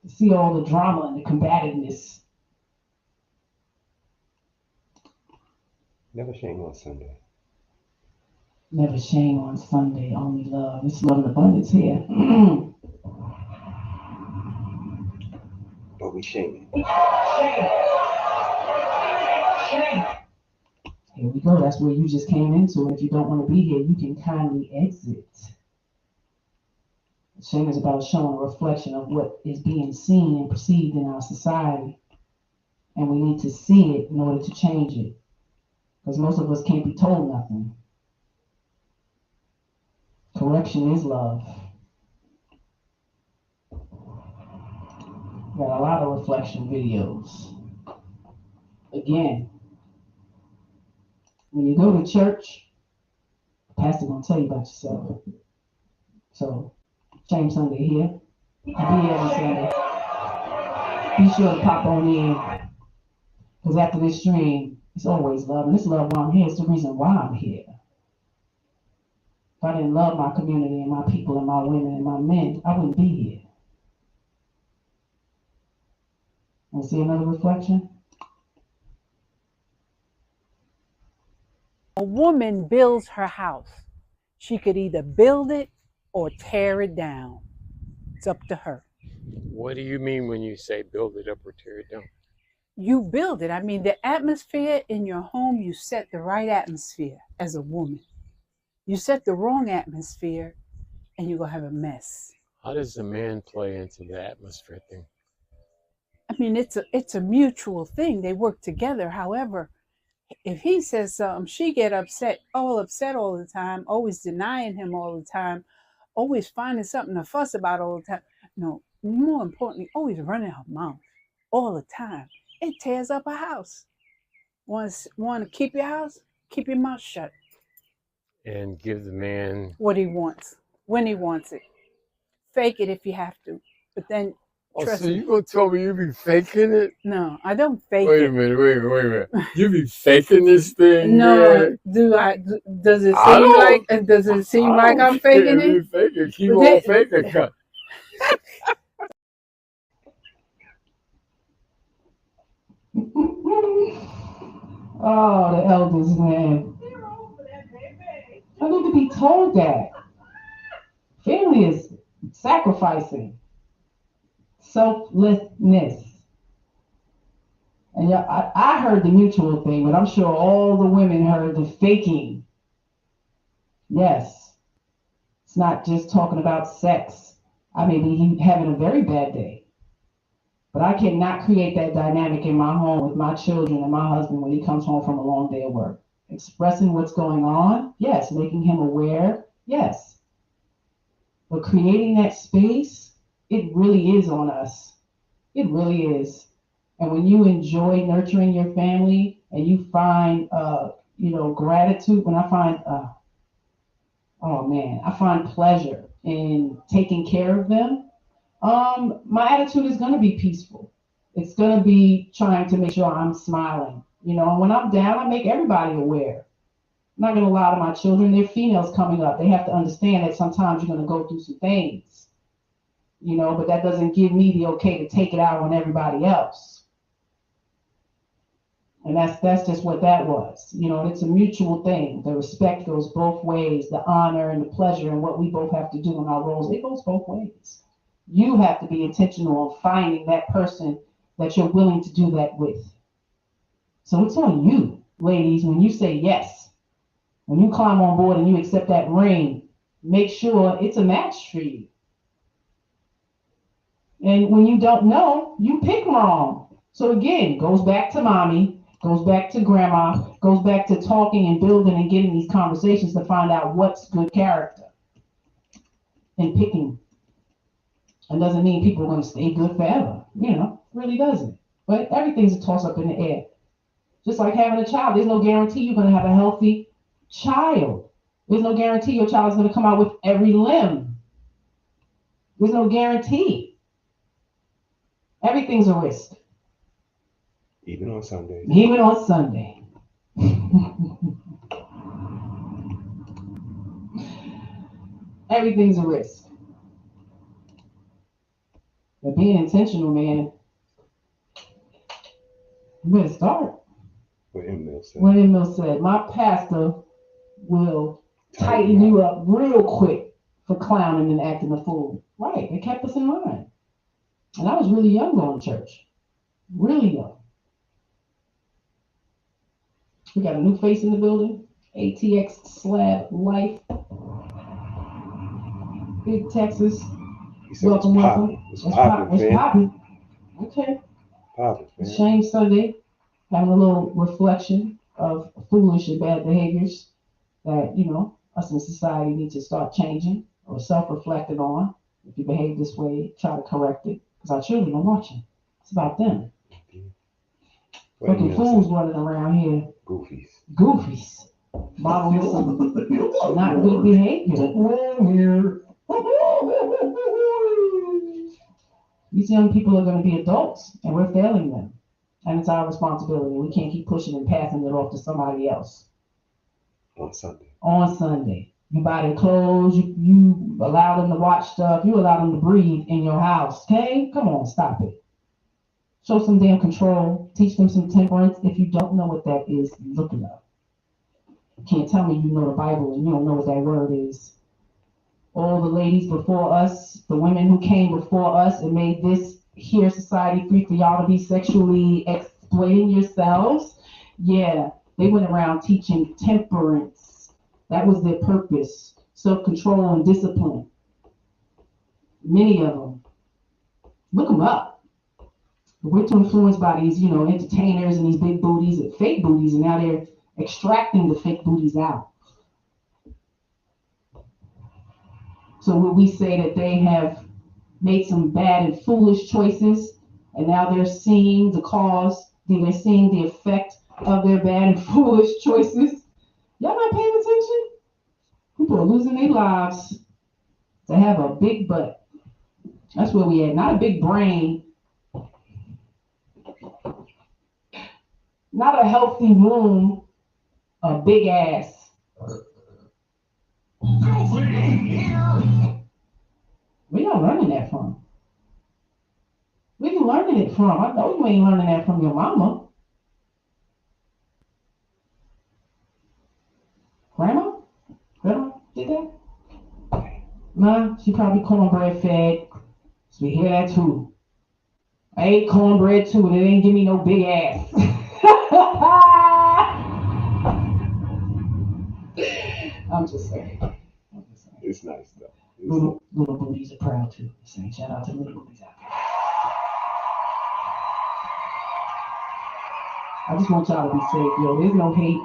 to see all the drama and the combativeness. Never shame on Sunday. Never shame on Sunday, only love. It's love and abundance here. But we shame Here we go. That's where you just came into. If you don't want to be here, you can kindly exit. Shame is about showing a reflection of what is being seen and perceived in our society. And we need to see it in order to change it. Because most of us can't be told nothing. Correction is love. Got a lot of reflection videos. Again, when you go to church, the pastor gonna tell you about yourself. So, Shame Sunday here. I'll be here every Sunday. Be sure to pop on in. Because after this stream, it's always love. And this love while I'm here is the reason why I'm here. If I didn't love my community and my people and my women and my men, I wouldn't be here. Want to see another reflection? A woman builds her house. She could either build it or tear it down. It's up to her. What do you mean when you say build it up or tear it down? You build it. I mean, the atmosphere in your home, you set the right atmosphere as a woman. You set the wrong atmosphere and you're going to have a mess. How does the man play into the atmosphere thing? I mean, it's a mutual thing. They work together. However, if he says something, she get upset all the time, always denying him all the time, always finding something to fuss about all the time. No, more importantly, always running her mouth all the time. It tears up a house. Want to keep your house? Keep your mouth shut. And give the man what he wants, when he wants it. Fake it if you have to, but then trust so me. you gonna tell me you be faking it? No, I don't fake Wait it. a minute. You be faking this thing? No, man? do I? Does it seem like I'm faking it? Fake it. Keep on faking it. Oh, the elders, man. I need to be told that. Family is sacrificing. Selflessness. And yeah, I heard the mutual thing, but I'm sure all the women heard the faking. Yes. It's not just talking about sex. I may be having a very bad day. But I cannot create that dynamic in my home with my children and my husband when he comes home from a long day of work. Expressing what's going on, yes. Making him aware, yes. But creating that space, it really is on us. It really is. And when you enjoy nurturing your family and you find, gratitude, when I find, I find pleasure in taking care of them, my attitude is going to be peaceful. It's going to be trying to make sure I'm smiling. And when I'm down, I make everybody aware. I'm not going to lie to my children. They're females coming up. They have to understand that sometimes you're going to go through some things, but that doesn't give me the okay to take it out on everybody else. And that's just what that was. And it's a mutual thing. The respect goes both ways. The honor and the pleasure and what we both have to do in our roles, it goes both ways. You have to be intentional on finding that person that you're willing to do that with. So it's on you, ladies, when you say yes. When you climb on board and you accept that ring, make sure it's a match for you. And when you don't know, you pick wrong. So again, goes back to mommy, goes back to grandma, goes back to talking and building and getting these conversations to find out what's good character and picking. It doesn't mean people are going to stay good forever. Really doesn't. But everything's a toss up in the air. Just like having a child, there's no guarantee you're going to have a healthy child. There's no guarantee your child is going to come out with every limb. There's no guarantee. Everything's a risk. Even on Sundays. Even on Sunday. Everything's a risk. But being intentional, man, you better start. What Emil said. What Emil said. My pastor will tighten you up real quick for clowning and acting a fool. Right. It kept us in line. And I was really young going to church. Really young. We got a new face in the building. ATX Slab Life. Big Texas. Welcome, welcome. It's popping. Okay. Popping, man. Shame Sunday. Having a little reflection of foolish and bad behaviors that, you know, us in society need to start changing or self-reflecting on. If you behave this way, try to correct it. Because our children are watching. It's about them. Fucking fools running around here. Goofies. Modeling some not good behavior. These young people are going to be adults, and we're failing them. And it's our responsibility. We can't keep pushing and passing it off to somebody else. On Sunday. On Sunday. You buy their clothes, you allow them to watch stuff, you allow them to breathe in your house. Okay? Come on, stop it. Show some damn control. Teach them some temperance. If you don't know what that is, look it up. You can't tell me you know the Bible and you don't know what that word is. All the ladies before us, the women who came before us and made this here society free for y'all to be sexually exploiting yourselves. Yeah, they went around teaching temperance. That was their purpose. Self-control and discipline. Many of them. Look them up. We're too influenced by these, you know, entertainers and these big booties and fake booties, and now they're extracting the fake booties out. So would we say that they have made some bad and foolish choices, and now they're seeing the cause, they're seeing the effect of their bad and foolish choices? Y'all not paying attention? People are losing their lives to have a big butt. That's where we at. Not a big brain. Not a healthy womb. A big ass. Where y'all learning that from? Where you learning it from? I know you ain't learning that from your mama. Grandma? Grandma did that? Nah, she probably cornbread fed. So we hear that too. I ate cornbread too, and it didn't give me no big ass. I'm just saying. It's nice though. Little booties are proud too. Saying shout out to little booties out there. I just want y'all to be safe, yo. There's no hate.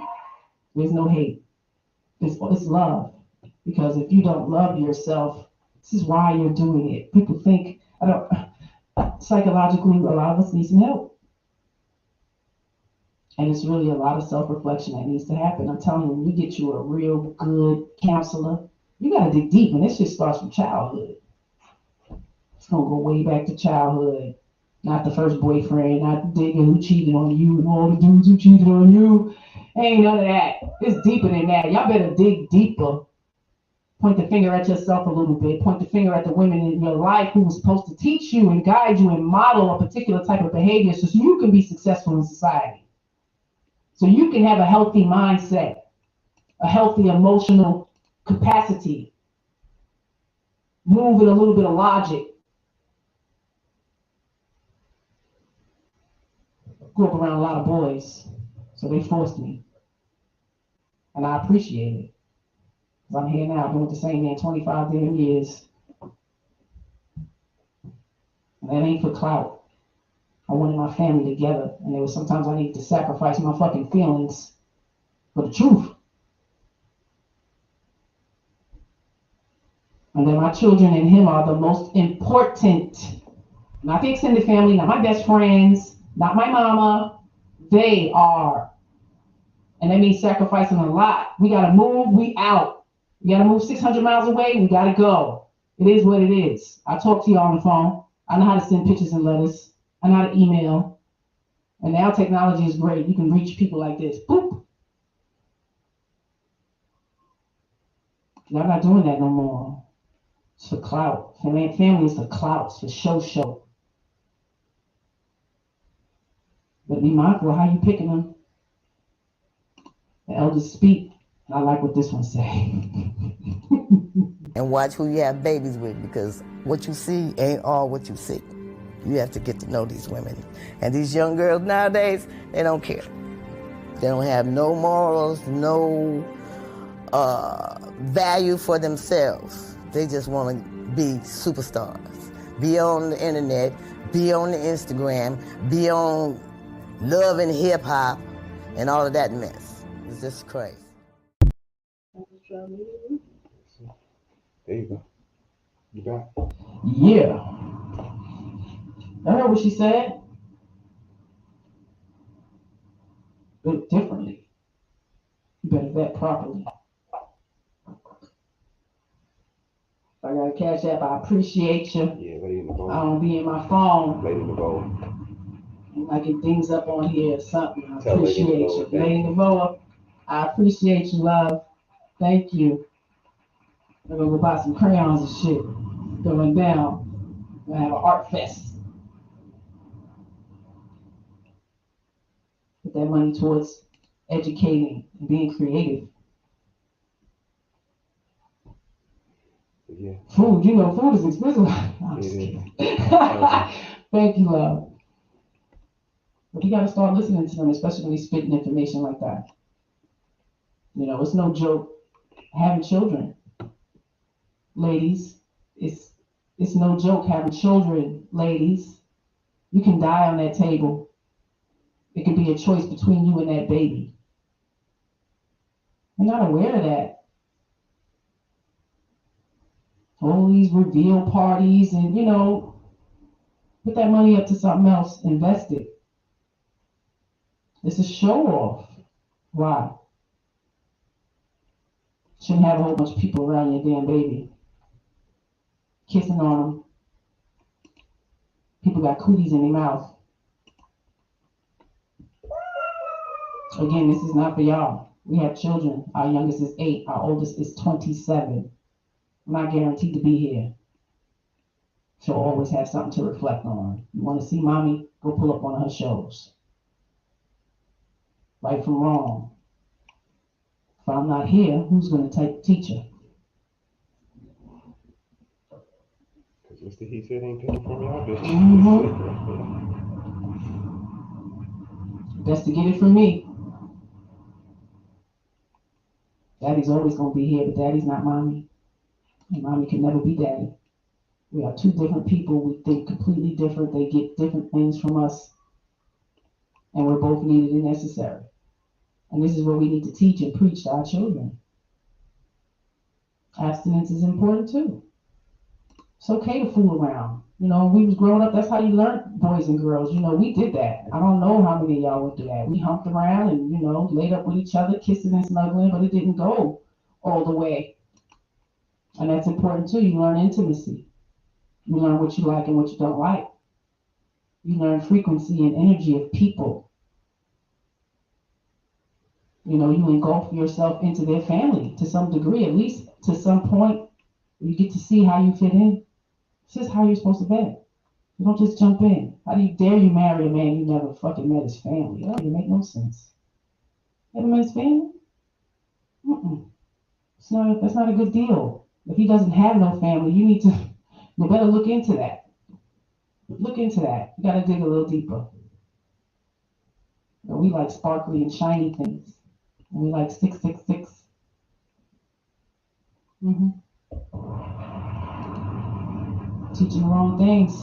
There's no hate. It's love. Because if you don't love yourself, this is why you're doing it. People think, psychologically, a lot of us need some help. And it's really a lot of self-reflection that needs to happen. I'm telling you, when you get you a real good counselor, you got to dig deep, and this shit starts from childhood. It's going to go way back to childhood. Not the first boyfriend, not the nigga who cheated on you, and all the dudes who cheated on you. Ain't none of that. It's deeper than that. Y'all better dig deeper. Point the finger at yourself a little bit. Point the finger at the women in your life who was supposed to teach you and guide you and model a particular type of behavior so you can be successful in society. So you can have a healthy mindset, a healthy emotional capacity, move with a little bit of logic. Grew up around a lot of boys, so they forced me. And I appreciate it. Because I'm here now, I've been with the same man 25 damn years. And that ain't for clout. I wanted my family together, and there was sometimes I needed to sacrifice my fucking feelings for the truth. And then my children and him are the most important. Not the extended family, not my best friends, not my mama. They are. And that means sacrificing a lot. We gotta move, we out. We gotta move 600 miles away, we gotta go. It is what it is. I talk to y'all on the phone. I know how to send pictures and letters. I know how to email. And now technology is great. You can reach people like this. Boop. Y'all not doing that no more. It's for clout. Family is for clout. It's for show. But be mindful of how you picking them. The elders speak. And I like what this one say. And watch who you have babies with, because what you see ain't all what you see. You have to get to know these women. And these young girls nowadays, they don't care. They don't have no morals, no value for themselves. They just want to be superstars. Be on the internet, be on the Instagram, be on Love and Hip Hop, and all of that mess. It's just crazy. There you go. You got it. Yeah. I heard what she said. But differently. You better vet properly. If I got a cash app, I appreciate you. Yeah, lay in the bowl. I don't be in my phone. Lay in the bowl. And I get things up on here or something. I Tell appreciate you. Lady Navoa, I appreciate you, love. Thank you. I'm gonna go buy some crayons and shit. Going down. We're gonna have an art fest. Put that money towards educating and being creative. Yeah. Food, you know, food is expensive. I'm just kidding. Thank you, love. But you gotta start listening to them, especially when they spitting information like that. You know, it's no joke having children. Ladies, it's no joke having children, ladies. You can die on that table. It can be a choice between you and that baby. You're not aware of that. All these reveal parties and, you know, put that money up to something else, invest it. It's a show off. Why? Shouldn't have a whole bunch of people around your damn baby. Kissing on them. People got cooties in their mouth. Again, this is not for y'all. We have children. Our youngest is 8. Our oldest is 27. I'm not guaranteed to be here. She'll always have something to reflect on. You want to see mommy? Go pull up one of her shows. Right from wrong. If I'm not here, who's going to teach her? Because Mr. He said ain't taking from y'all, bitch. Best to get it from me. Daddy's always going to be here, but daddy's not mommy. And mommy can never be daddy. We are two different people. We think completely different. They get different things from us. And we're both needed and necessary. And this is what we need to teach and preach to our children. Abstinence is important too. It's okay to fool around. You know, when we was growing up, that's how you learned, boys and girls. You know, we did that. I don't know how many of y'all went through that. We humped around and, you know, laid up with each other, kissing and snuggling, but it didn't go all the way. And that's important too. You learn intimacy. You learn what you like and what you don't like. You learn frequency and energy of people. You know, you engulf yourself into their family to some degree, at least to some point. You get to see how you fit in. It's just how you're supposed to be. You don't just jump in. How do you dare you marry a man you never fucking met his family? That doesn't make no sense. Never met his family? That's not a good deal. If he doesn't have no family, you better look into that. Look into that. You gotta dig a little deeper. But we like sparkly and shiny things. And we like 666. Teaching the wrong things.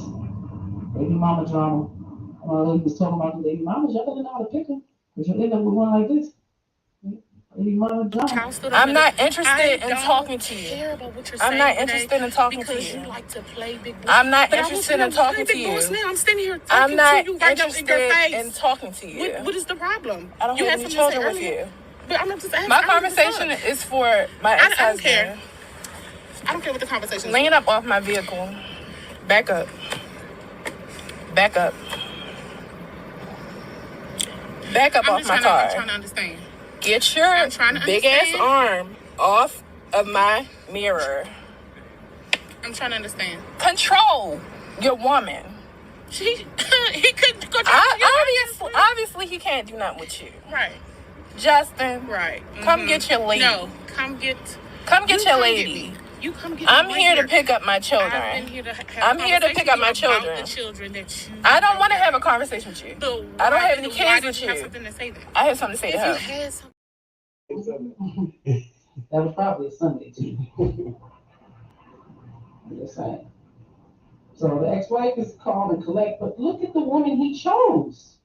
Baby mama drama. My lady was talking about the baby mamas. Y'all better know how to pick them. Because you'll end up with one like this. Baby mama drama. I'm not interested in talking to you. I'm not interested in talking to you. I'm not interested in talking to you. I'm standing here I'm talking not to you right now in your interested face. in talking to you. What is the problem? I don't have any children with you. But I'm just asking. My conversation is for my ex-husband. I don't care. I don't care what the conversation is. Lean up off my vehicle. Back up. Back up. Back up off my car. I'm trying to understand. Get your big ass arm off of my mirror. I'm trying to understand. Control your woman. He couldn't control obviously he can't do nothing with you. Right. Justin. Right. Come get your lady. No, come get your lady. You come get I'm here to pick up my children. I'm here to pick up my children. The children that you I don't want to have a conversation with you. I don't have any kids with you. Have something to say then? I have something to say to her. That was probably a Sunday too. I'm just saying. So the ex-wife is called and collect, but look at the woman he chose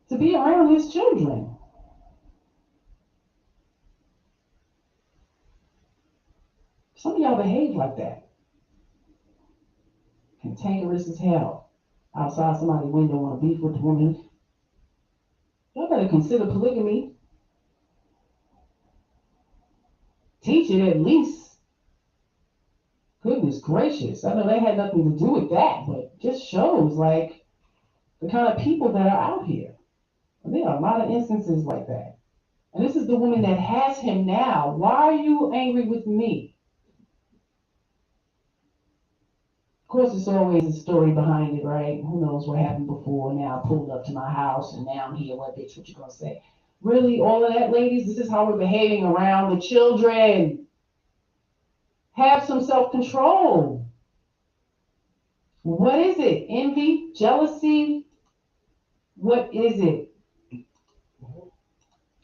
to be around his children. Some of y'all behave like that. Cantankerous as hell. Outside somebody's window on a beef with the woman. Y'all better consider polygamy. Teach it at least. Goodness gracious. I know that had nothing to do with that, but just shows like the kind of people that are out here. And there are a lot of instances like that. And this is the woman that has him now. Why are you angry with me? Of course, there's always a story behind it, right? Who knows what happened before? Now I pulled up to my house and now I'm here. What bitch, what you gonna say? Really, all of that, ladies? This is how we're behaving around the children. Have some self-control. What is it? Envy? Jealousy? What is it?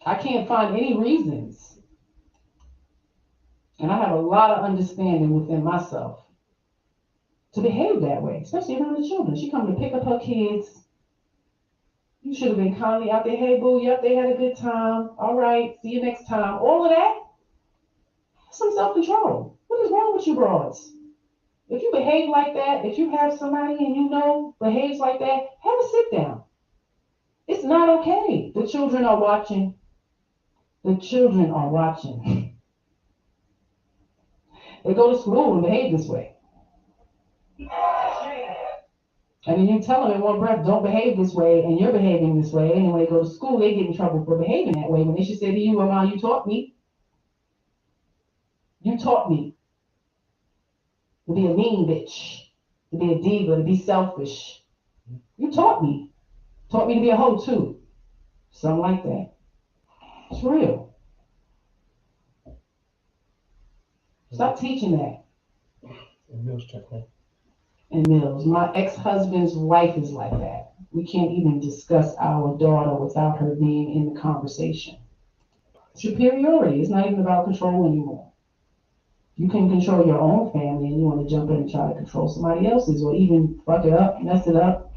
I can't find any reasons. And I have a lot of understanding within myself to behave that way, especially around the children. She come to pick up her kids. You should have been kindly out there. Hey, boo, yep, they had a good time. All right, see you next time. All of that. Some self-control. What is wrong with you broads? If you behave like that, if you have somebody and you know behaves like that, have a sit down. It's not okay. The children are watching. The children are watching. They go to school and behave this way. And then you tell them in one breath, don't behave this way, and you're behaving this way. And when they go to school, they get in trouble for behaving that way. When they should say to you, Mama, you taught me. You taught me to be a mean bitch, to be a diva, to be selfish. You taught me. Taught me to be a hoe too. Something like that. It's real. Stop teaching that. And Mills, my ex-husband's wife is like that. We can't even discuss our daughter without her being in the conversation. Superiority is not even about control anymore. You can control your own family and you want to jump in and try to control somebody else's or even fuck it up, mess it up.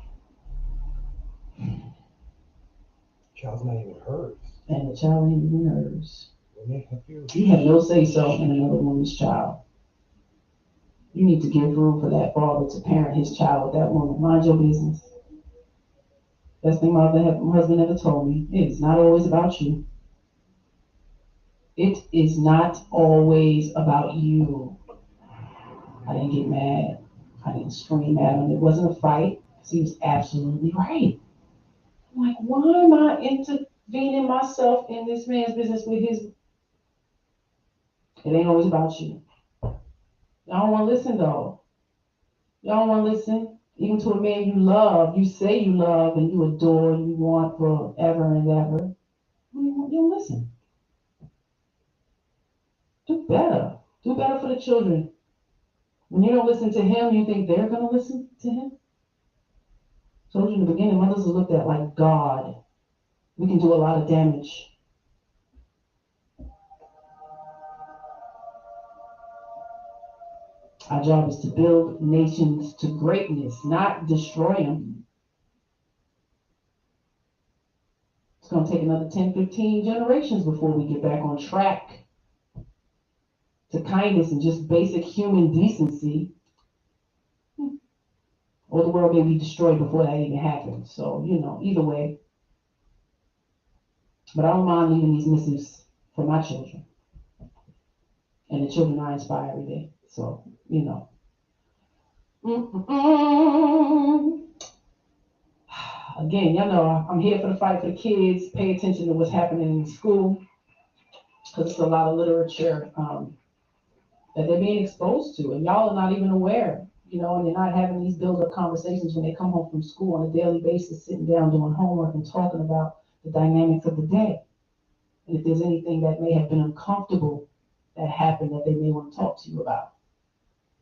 Child's not even hers. And the child ain't even hers. You have no say-so in another woman's child. You need to give room for that father to parent his child with that woman. Mind your business. Best thing my husband ever told me. It is not always about you. It is not always about you. I didn't get mad. I didn't scream at him. It wasn't a fight. He was absolutely right. I'm like, why am I intervening myself in this man's business with his... It ain't always about you. Y'all don't want to listen, though. Y'all don't want to listen. Even to a man you love, you say you love, and you adore, and you want forever and ever. You don't listen. Do better. Do better for the children. When you don't listen to him, you think they're going to listen to him? Told you in the beginning, mothers are looked at like God. We can do a lot of damage. Our job is to build nations to greatness, not destroy them. It's going to take another 10, 15 generations before we get back on track to kindness and just basic human decency. Or the world may be destroyed before that even happens. So, either way. But I don't mind leaving these missives for my children. And the children I inspire every day. So, you know. Again, y'all know I'm here for the fight for the kids. Pay attention to what's happening in school. Because it's a lot of literature that they're being exposed to. And y'all are not even aware. You know, and they're not having these build-up conversations when they come home from school on a daily basis, sitting down doing homework and talking about the dynamics of the day. And if there's anything that may have been uncomfortable that happened that they may want to talk to you about.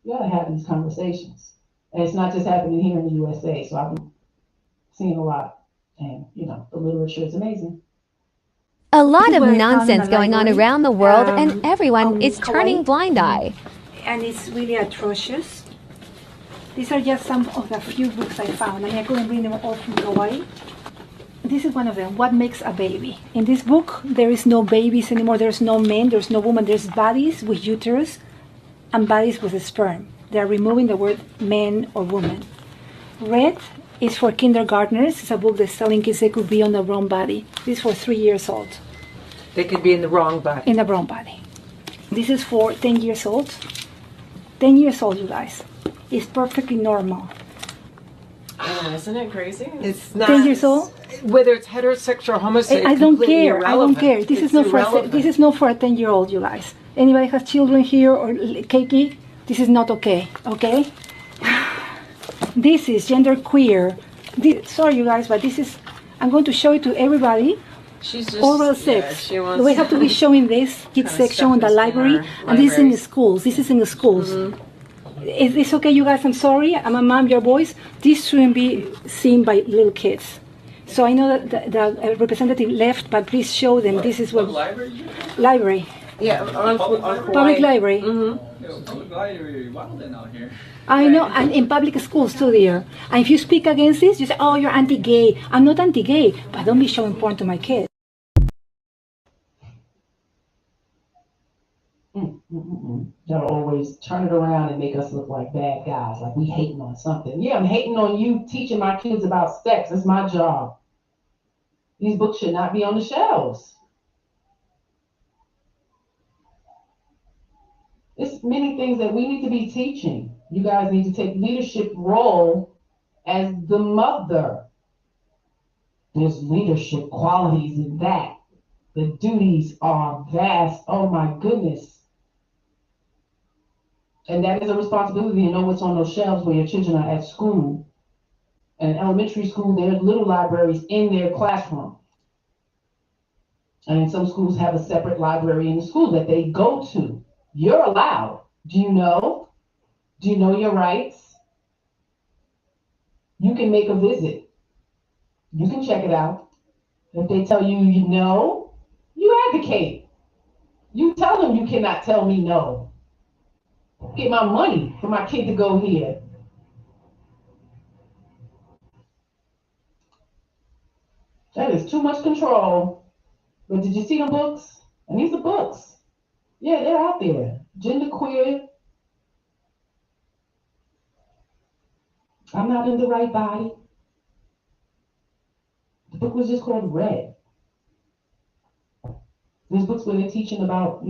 You gotta have these conversations. And it's not just happening here in the USA, so I've been seeing a lot. And, you know, the literature is amazing. A lot of nonsense going on around the world, and everyone is turning blind eye. And it's really atrocious. These are just some of the few books I found. I mean, I couldn't bring them all from Hawaii. This is one of them, What Makes a Baby. In this book, there is no babies anymore. There's no men, there's no woman. There's bodies with uterus and bodies with a sperm. They're removing the word man or woman. Red is for kindergartners. It's a book that's telling kids they could be on the wrong body. This is for 3 years old. They could be in the wrong body. In the wrong body. This is for 10 years old. 10 years old, you guys. It's perfectly normal. Isn't it crazy? It's not. 10 years old? Whether it's heterosexual or homosexual, I don't care. Irrelevant. I don't care. This is not for a 10-year-old, you guys. Anybody has children here or cakey? This is not okay. Okay? This is gender queer. Sorry, you guys, but this is. I'm going to show it to everybody. She's just oral sex. She wants we have to be showing this kids section in the library, and this is in the schools. This is in the schools. Is this okay, you guys? I'm sorry. I'm a mom, your boys. This shouldn't be seen by little kids. So I know that the representative left, but please show them. This is what library. Yeah, on public library. Public library, wilding out here. I know, and in public schools too, dear. And if you speak against this, you say, "Oh, you're anti-gay." I'm not anti-gay, but don't be showing porn to my kids. Y'all always turn it around and make us look like bad guys, like we hating on something. Yeah, I'm hating on you teaching my kids about sex. It's my job. These books should not be on the shelves. There's many things that we need to be teaching. You guys need to take leadership role as the mother. There's leadership qualities in that. The duties are vast. Oh my goodness. And that is a responsibility to know what's on those shelves when your children are at school. And in elementary school, there's little libraries in their classroom. And some schools have a separate library in the school that they go to. You're allowed. Do you know? Do you know your rights? You can make a visit. You can check it out. If they tell you you know, you advocate. You tell them you cannot tell me no. Get my money for my kid to go here. That is too much control. But did you see the books? And these are books. Yeah, they're out there. Gender queer. I'm not in the right body. The book was just called Red. There's books where they're teaching about,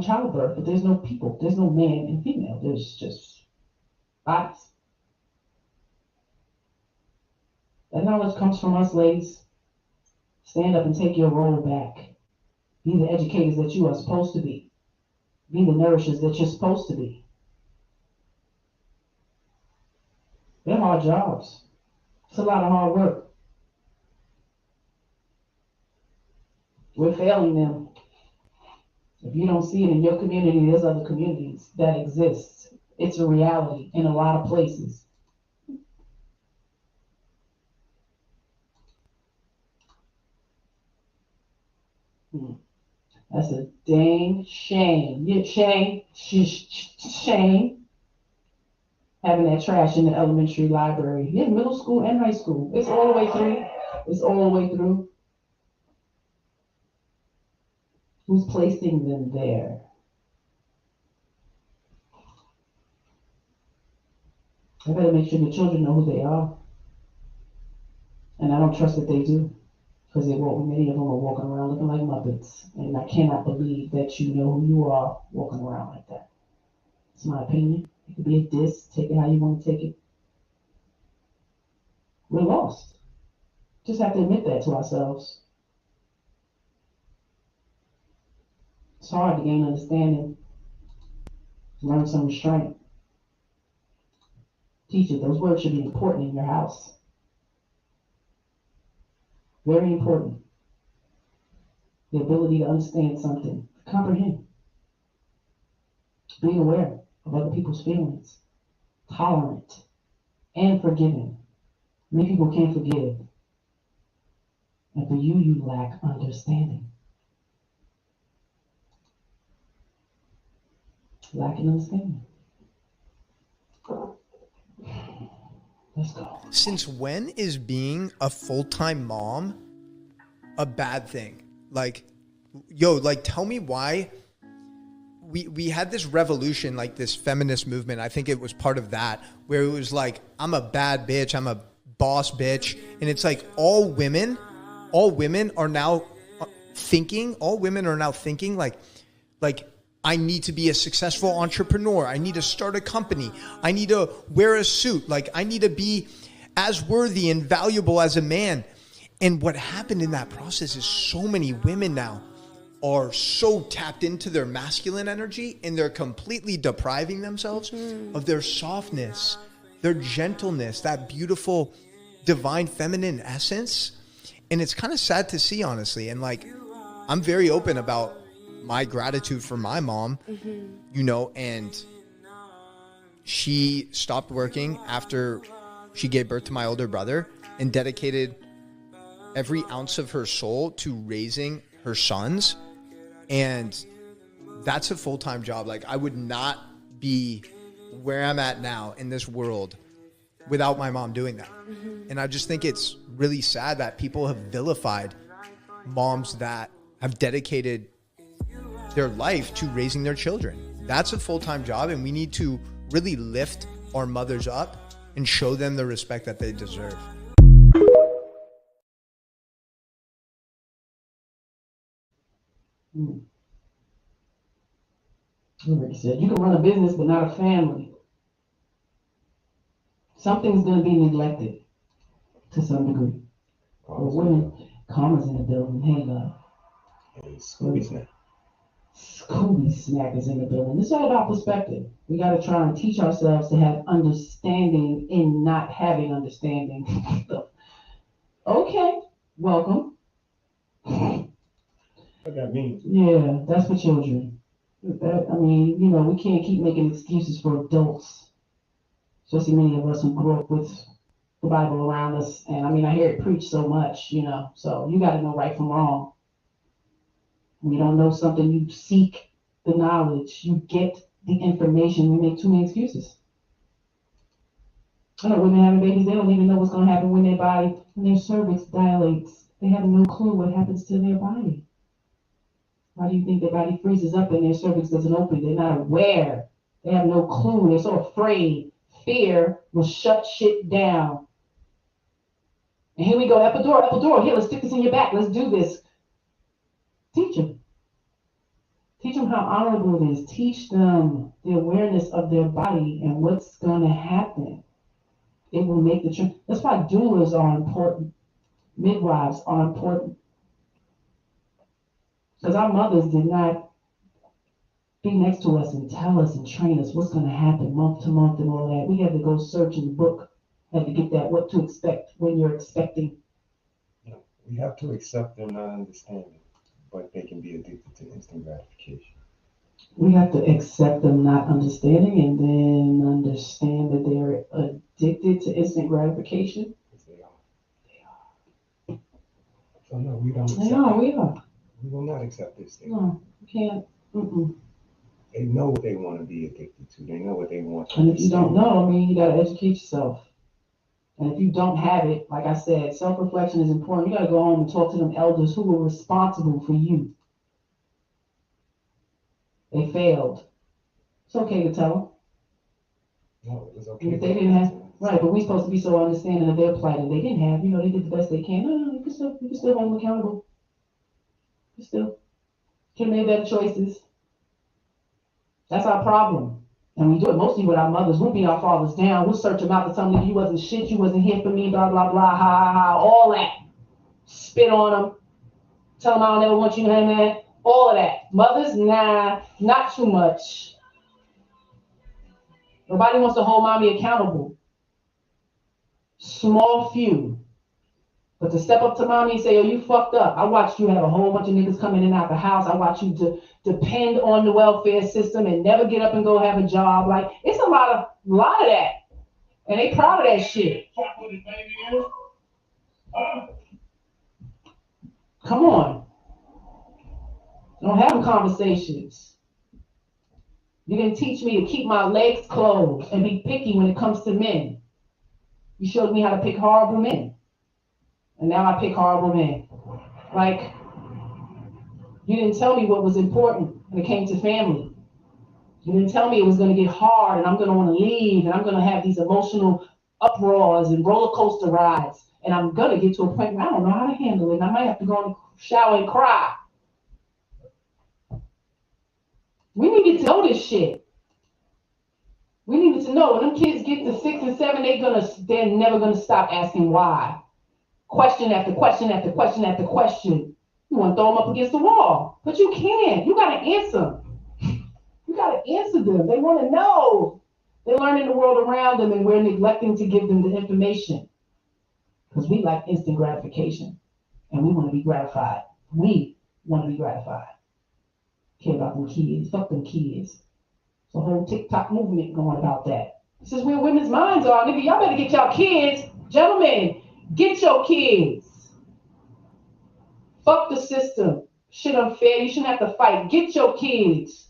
childbirth, but there's no people. There's no man and female. There's just bodies. That knowledge comes from us, ladies. Stand up and take your role back. Be the educators that you are supposed to be. Be the nourishers that you're supposed to be. They're hard jobs. It's a lot of hard work. We're failing them. If you don't see it in your community, there's other communities that exist. It's a reality in a lot of places. That's a dang shame. Yeah, shame. Having that trash in the elementary library. Yeah, middle school and high school. It's all the way through. It's all the way through. Who's placing them there? I better make sure the children know who they are. And I don't trust that they do. Because many of them are walking around looking like Muppets. And I cannot believe that you know who you are walking around like that. It's my opinion. It could be a diss. Take it how you want to take it. We're lost. Just have to admit that to ourselves. It's hard to gain understanding, learn some restraint. Teach it. Those words should be important in your house. Very important. The ability to understand something, comprehend, being aware of other people's feelings, tolerant, and forgiving. Many people can't forgive. And for you, you lack understanding. Lacking understanding. Let's go. Since when is being a full-time mom a bad thing? Like, yo, like, tell me why we had this revolution, like this feminist movement. I think it was part of that, where it was like, I'm a bad bitch, I'm a boss bitch. And it's like all women are now thinking like I need to be a successful entrepreneur. I need to start a company. I need to wear a suit. Like, I need to be as worthy and valuable as a man. And what happened in that process is so many women now are so tapped into their masculine energy, and they're completely depriving themselves of their softness, their gentleness, that beautiful divine feminine essence. And it's kind of sad to see, honestly. And like, I'm very open about my gratitude for my mom, you know, and she stopped working after she gave birth to my older brother and dedicated every ounce of her soul to raising her sons. And that's a full-time job. Like, I would not be where I'm at now in this world without my mom doing that. And I just think it's really sad that people have vilified moms that have dedicated their life to raising their children. That's a full-time job, and we need to really lift our mothers up and show them the respect that they deserve. Like I said, you can run a business but not a family. Something's going to be neglected to some degree. For women, Karma's in the building. Hey, love. Scooby Snack is in the building. It's all about perspective. We got to try and teach ourselves to have understanding in not having understanding. Okay, welcome. What that means? Yeah, that's for children. I mean, you know, we can't keep making excuses for adults. Especially many of us who grew up with the Bible around us. And I mean, I hear it preached so much, you know. So you got to know right from wrong. When you don't know something, you seek the knowledge. You get the information. We make too many excuses. I know women having babies, they don't even know what's going to happen when their cervix dilates. They have no clue what happens to their body. Why do you think their body freezes up and their cervix doesn't open? They're not aware. They have no clue. They're so afraid. Fear will shut shit down. And here we go, epidural. Here, let's stick this in your back. Let's do this. Teach them. Teach them how honorable it is. Teach them the awareness of their body and what's going to happen. It will make the change. That's why doulas are important. Midwives are important. Because our mothers did not be next to us and tell us and train us what's going to happen month to month and all that. We had to go search in the book, had to get that, what to expect when you're expecting. Yeah, we have to accept them not understanding, but they can be addicted to instant gratification. We have to accept them not understanding and then understand that they're addicted to instant gratification. Yes, they are. So no, we don't accept we are. We will not accept this thing. No, we can't. They know what they want to be addicted to. They know what they want to And if you understand. don't know, I mean, you got to educate yourself. And if you don't have it, like I said, self-reflection is important. You got to go home and talk to them elders who were responsible for you. They failed. It's okay to tell them. No, it was okay. And if they didn't have, Right, but we're supposed to be so understanding of their plight, and they didn't have. They did the best they can. No, you can still hold them accountable. You still can make better choices. That's our problem. And we do it mostly with our mothers. We'll beat our fathers down. We'll search them out to tell them you wasn't shit, you wasn't here for me, blah, blah, blah, ha, ha, ha, all that. Spit on them. Tell them I don't ever want you, man. All of that. Mothers, nah, not too much. Nobody wants to hold mommy accountable. Small few. But to step up to mommy and say, oh, you fucked up. I watched you have a whole bunch of niggas come in and out the house. I watched you to depend on the welfare system and never get up and go have a job. Like, it's a lot of that. And they proud of that shit. Come on. Don't have conversations. You didn't teach me to keep my legs closed and be picky when it comes to men. You showed me how to pick horrible men. And now I pick horrible men. Like, you didn't tell me what was important when it came to family. You didn't tell me it was going to get hard and I'm going to want to leave and I'm going to have these emotional uproars and roller coaster rides. And I'm going to get to a point where I don't know how to handle it. And I might have to go in the shower and cry. We needed to know this shit. We needed to know when them kids get to 6 and 7, they're never going to stop asking why. Question after question after question after question. You want to throw them up against the wall, but you can't. You got to answer. You got to answer them. They want to know. They're learning the world around them, and we're neglecting to give them the information because we like instant gratification, and we want to be gratified. We want to be gratified. Care about them kids. Fuck them kids. There's a whole TikTok movement going about that. This is where women's minds are. Nigga, y'all better get y'all kids. Gentlemen, get your kids. Fuck the system. Shit unfair. You shouldn't have to fight. Get your kids.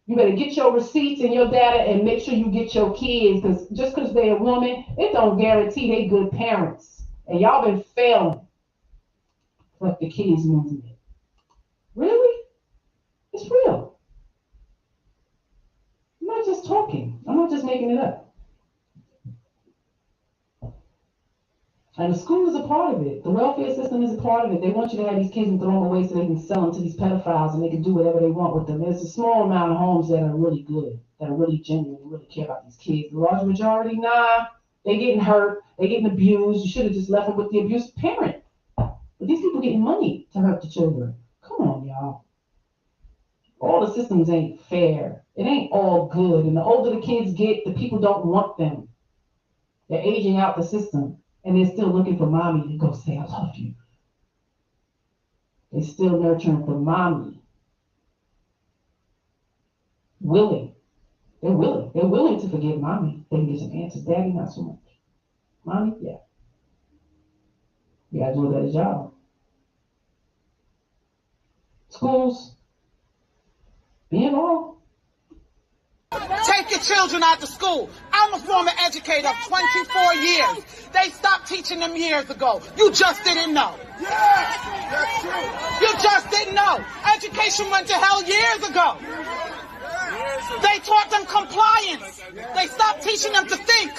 You better get your receipts and your data and make sure you get your kids. Because just because they're a woman, it don't guarantee they good parents. And y'all been failing. Fuck the kids movement. Really? It's real. I'm not just talking. I'm not just making it up. And the school is a part of it. The welfare system is a part of it. They want you to have these kids and throw them away so they can sell them to these pedophiles and they can do whatever they want with them. There's a small amount of homes that are really good, that are really genuine, and really care about these kids. The large majority, nah, they getting hurt, they getting abused. You should have just left them with the abused parent. But these people getting money to hurt the children. Come on, y'all. All the systems ain't fair. It ain't all good. And the older the kids get, the people don't want them. They're aging out the system. And they're still looking for mommy to go say, I love you. They're still nurturing for mommy. Willing. They're willing. They're willing to forgive mommy. They can get some answers. Daddy, not so much. Mommy, yeah. You gotta do a better job. Schools, be involved. Take your children out to school. I'm a former educator of 24 years. They stopped teaching them years ago. You just didn't know. You just didn't know. Education went to hell years ago. They taught them compliance. They stopped teaching them to think.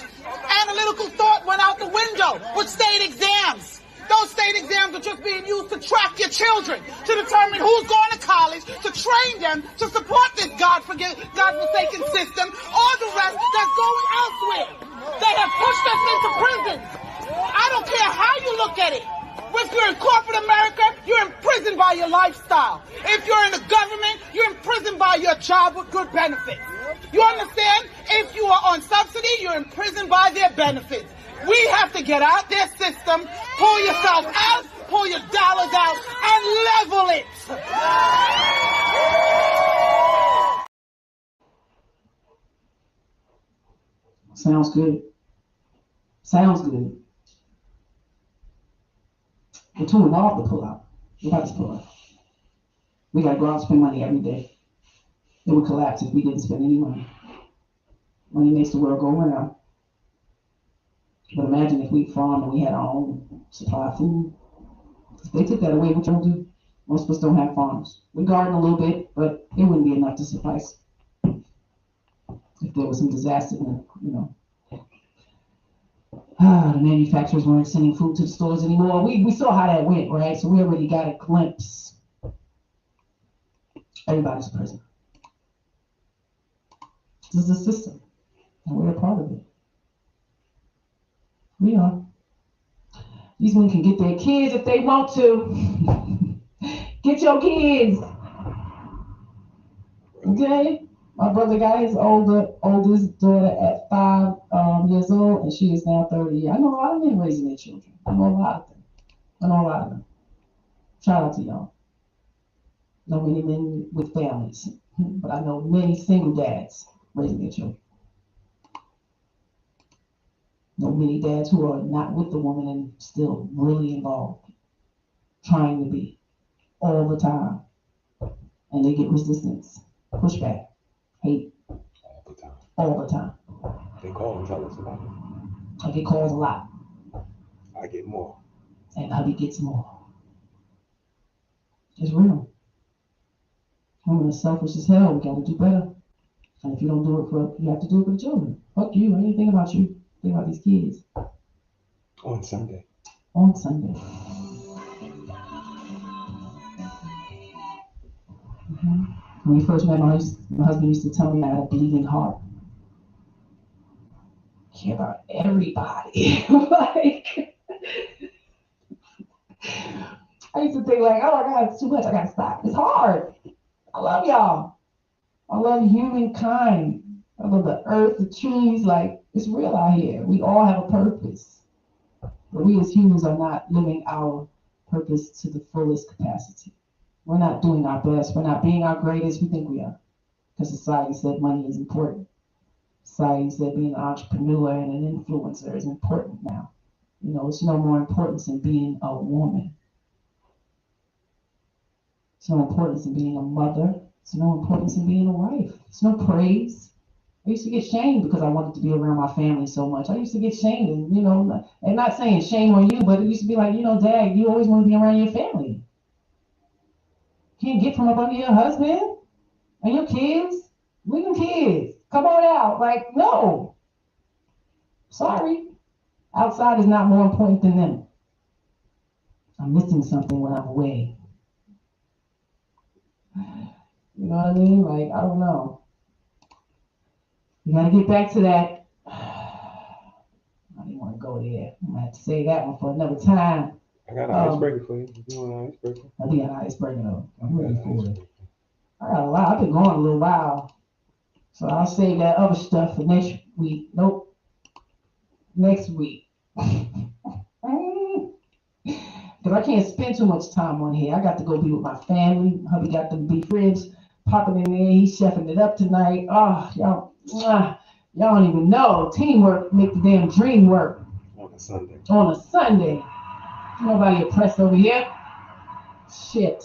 Analytical thought went out the window with state exams. Those state exams are just being used to track your children, to determine who's going to college, to train them, to support this God-forsaken system, or the rest that's going elsewhere. They have pushed us into prison. I don't care how you look at it. If you're in corporate America, you're imprisoned by your lifestyle. If you're in the government, you're imprisoned by your job with good benefits. You understand? If you are on subsidy, you're imprisoned by their benefits. We have to get out their system, pull yourself out, pull your dollars out, and level it. Sounds good. Sounds good. We're too involved to pull out. We got to pull out. We got to go out and spend money every day. It would collapse if we didn't spend any money. Money makes the world go around. But imagine if we farmed and we had our own supply of food. If they took that away, what you gonna do? Most of us don't have farms. We garden a little bit, but it wouldn't be enough to suffice. If there was some disaster, you know. The manufacturers weren't sending food to the stores anymore. We saw how that went, right? So we already got a glimpse. Everybody's a prisoner. This is the system, and we're a part of it. We are. These women can get their kids if they want to. Get your kids. Okay? My brother got his oldest daughter at 5 years old, and she is now 30. I know a lot of men raising their children. I know a lot of them. Shout out to y'all. I know many men with families, but I know many single dads raising their children. I know many dads who are not with the woman and still really involved, trying to be all the time, and they get resistance, pushback, hate all the time. They call and tell us about it. I get calls a lot. I get more. And hubby gets more. It's real. Women are selfish as hell. We gotta do better. And if you don't do it you have to do it for the children. Fuck you. I didn't think about you. Think about these kids. On Sunday. On Sunday. When we first met, my husband used to tell me I had a bleeding heart. I care about everybody. Like, I used to think like, oh my God, it's too much. I gotta stop. It's hard. I love y'all. I love humankind. I love the earth, the trees. Like, it's real out here. We all have a purpose. But we as humans are not living our purpose to the fullest capacity. We're not doing our best. We're not being our greatest. We think we are. Because society said money is important. Society said being an entrepreneur and an influencer is important now. You know, it's no more importance in being a woman. It's no importance in being a mother. It's no importance in being a wife. It's no praise. I used to get shamed because I wanted to be around my family so much. I used to get shamed, and and not saying shame on you, but it used to be like, Dad, you always want to be around your family. Can't get from up under your husband and your kids. Leave them kids. Come on out. Like, no. Sorry. Outside is not more important than them. I'm missing something when I'm away. You know what I mean? Like, I don't know. You gotta get back to that. I didn't want to go there. I'm gonna have to say that one for another time. I got an icebreaker for you. You want an icebreaker? I do got an icebreaker though. I'm ready for it. I got a lot. I've been going a little while. So I'll save that other stuff for next week. Nope. Next week. Because I can't spend too much time on here. I got to go be with my family. Hubby got to be fridge popping in there. He's chefing it up tonight. Oh, y'all don't even know. Teamwork make the damn dream work. On a Sunday. On a Sunday. Nobody oppressed over here. Shit.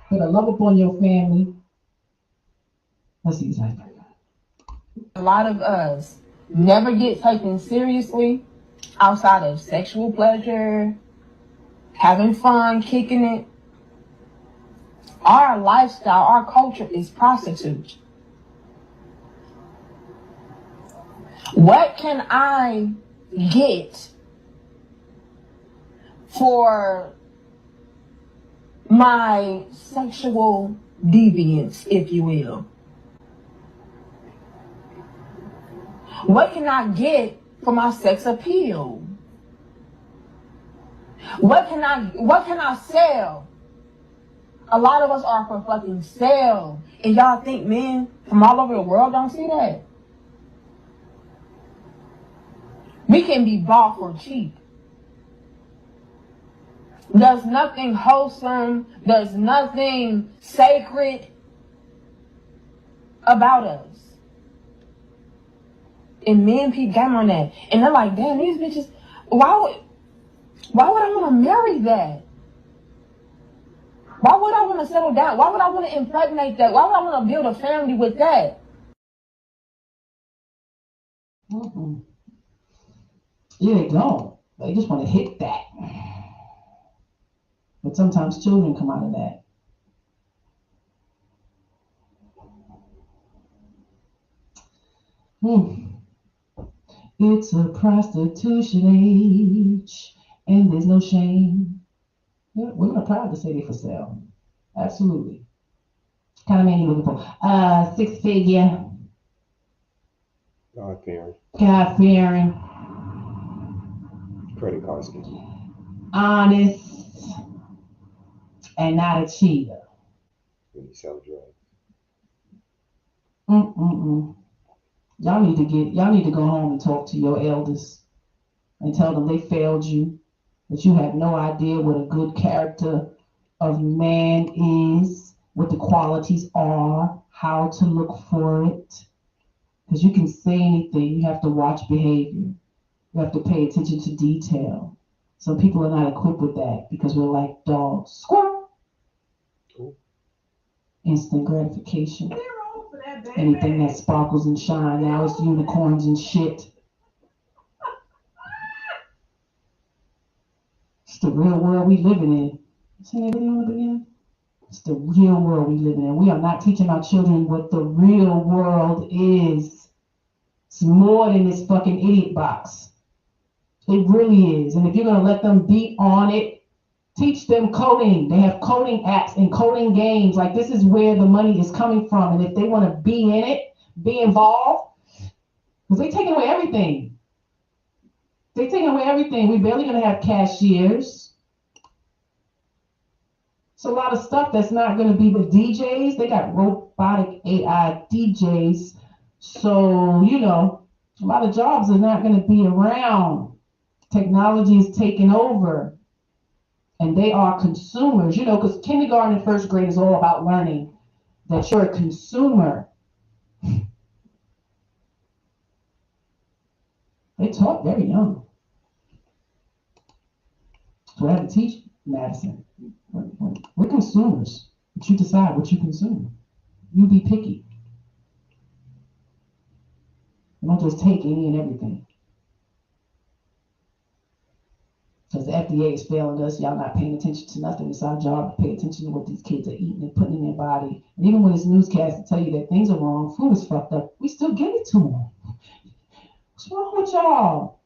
Put a love upon your family. Let's see this icebreaker. A lot of us never get taken seriously outside of sexual pleasure, having fun, kicking it. Our lifestyle, our culture is prostitute. What can I get for my sexual deviance, if you will? What can I get for my sex appeal? What can I sell? A lot of us are for fucking sale. And y'all think men from all over the world don't see that? We can be bought for cheap. There's nothing wholesome, there's nothing sacred about us. And men peep game on that. And they're like, damn, these bitches, why would I want to marry that? Why would I want to settle down? Why would I want to impregnate that? Why would I want to build a family with that? Mm-mm. Yeah, they don't. They just want to hit that. But sometimes children come out of that. It's a prostitution age, and there's no shame. Yeah, women are proud to say they for sale. Absolutely. Kind of man you looking for? 6-figure. God-fearing. God-fearing. Credit card scheme. Honest. And not a cheater. When you sell drugs. Y'all need to go home and talk to your elders and tell them they failed you, that you have no idea what a good character of man is, what the qualities are, how to look for it. Because you can say anything, you have to watch behavior. You have to pay attention to detail. Some people are not equipped with that because we're like dogs. Squirrel. Cool. Instant gratification. Anything that sparkles and shine, now it's unicorns and shit. It's the real world we living in. Seen that video in the beginning? It's the real world we living in. We are not teaching our children what the real world is. It's more than this fucking idiot box. It really is. And if you're gonna let them be on it, teach them coding. They have coding apps and coding games. Like, this is where the money is coming from. And if they want to be in it, be involved, because they're taking away everything. They're taking away everything. We're barely going to have cashiers. It's a lot of stuff that's not going to be with DJs. They got robotic AI DJs. So, you know, a lot of jobs are not going to be around. Technology is taking over. And they are consumers, you know, because kindergarten and first grade is all about learning that you're a consumer. They taught very young. So I had to teach Madison. We're consumers, but you decide what you consume. You be picky. You don't just take any and everything. Because the FDA is failing us, y'all not paying attention to nothing. It's our job to pay attention to what these kids are eating and putting in their body. And even when it's newscasts to tell you that things are wrong, food is fucked up, we still give it to them. What's wrong with y'all?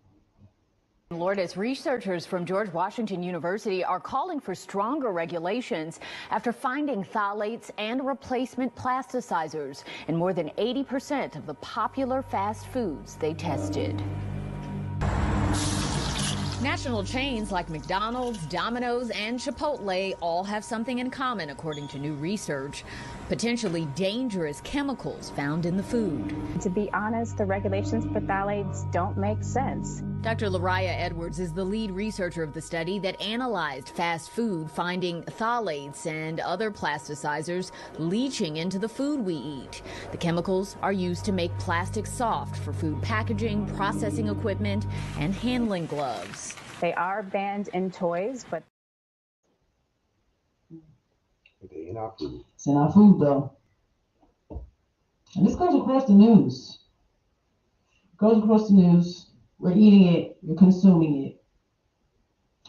Lourdes, researchers from George Washington University are calling for stronger regulations after finding phthalates and replacement plasticizers in more than 80% of the popular fast foods they tested. National chains like McDonald's, Domino's, and Chipotle all have something in common, according to new research: potentially dangerous chemicals found in the food. To be honest, the regulations for phthalates don't make sense. Dr. Lariah Edwards is the lead researcher of the study that analyzed fast food, finding phthalates and other plasticizers leaching into the food we eat. The chemicals are used to make plastic soft for food packaging, processing equipment, and handling gloves. They are banned in toys, but They in our food. It's in our food, though. And this goes across the news. It goes across the news. We're eating it. You're consuming it.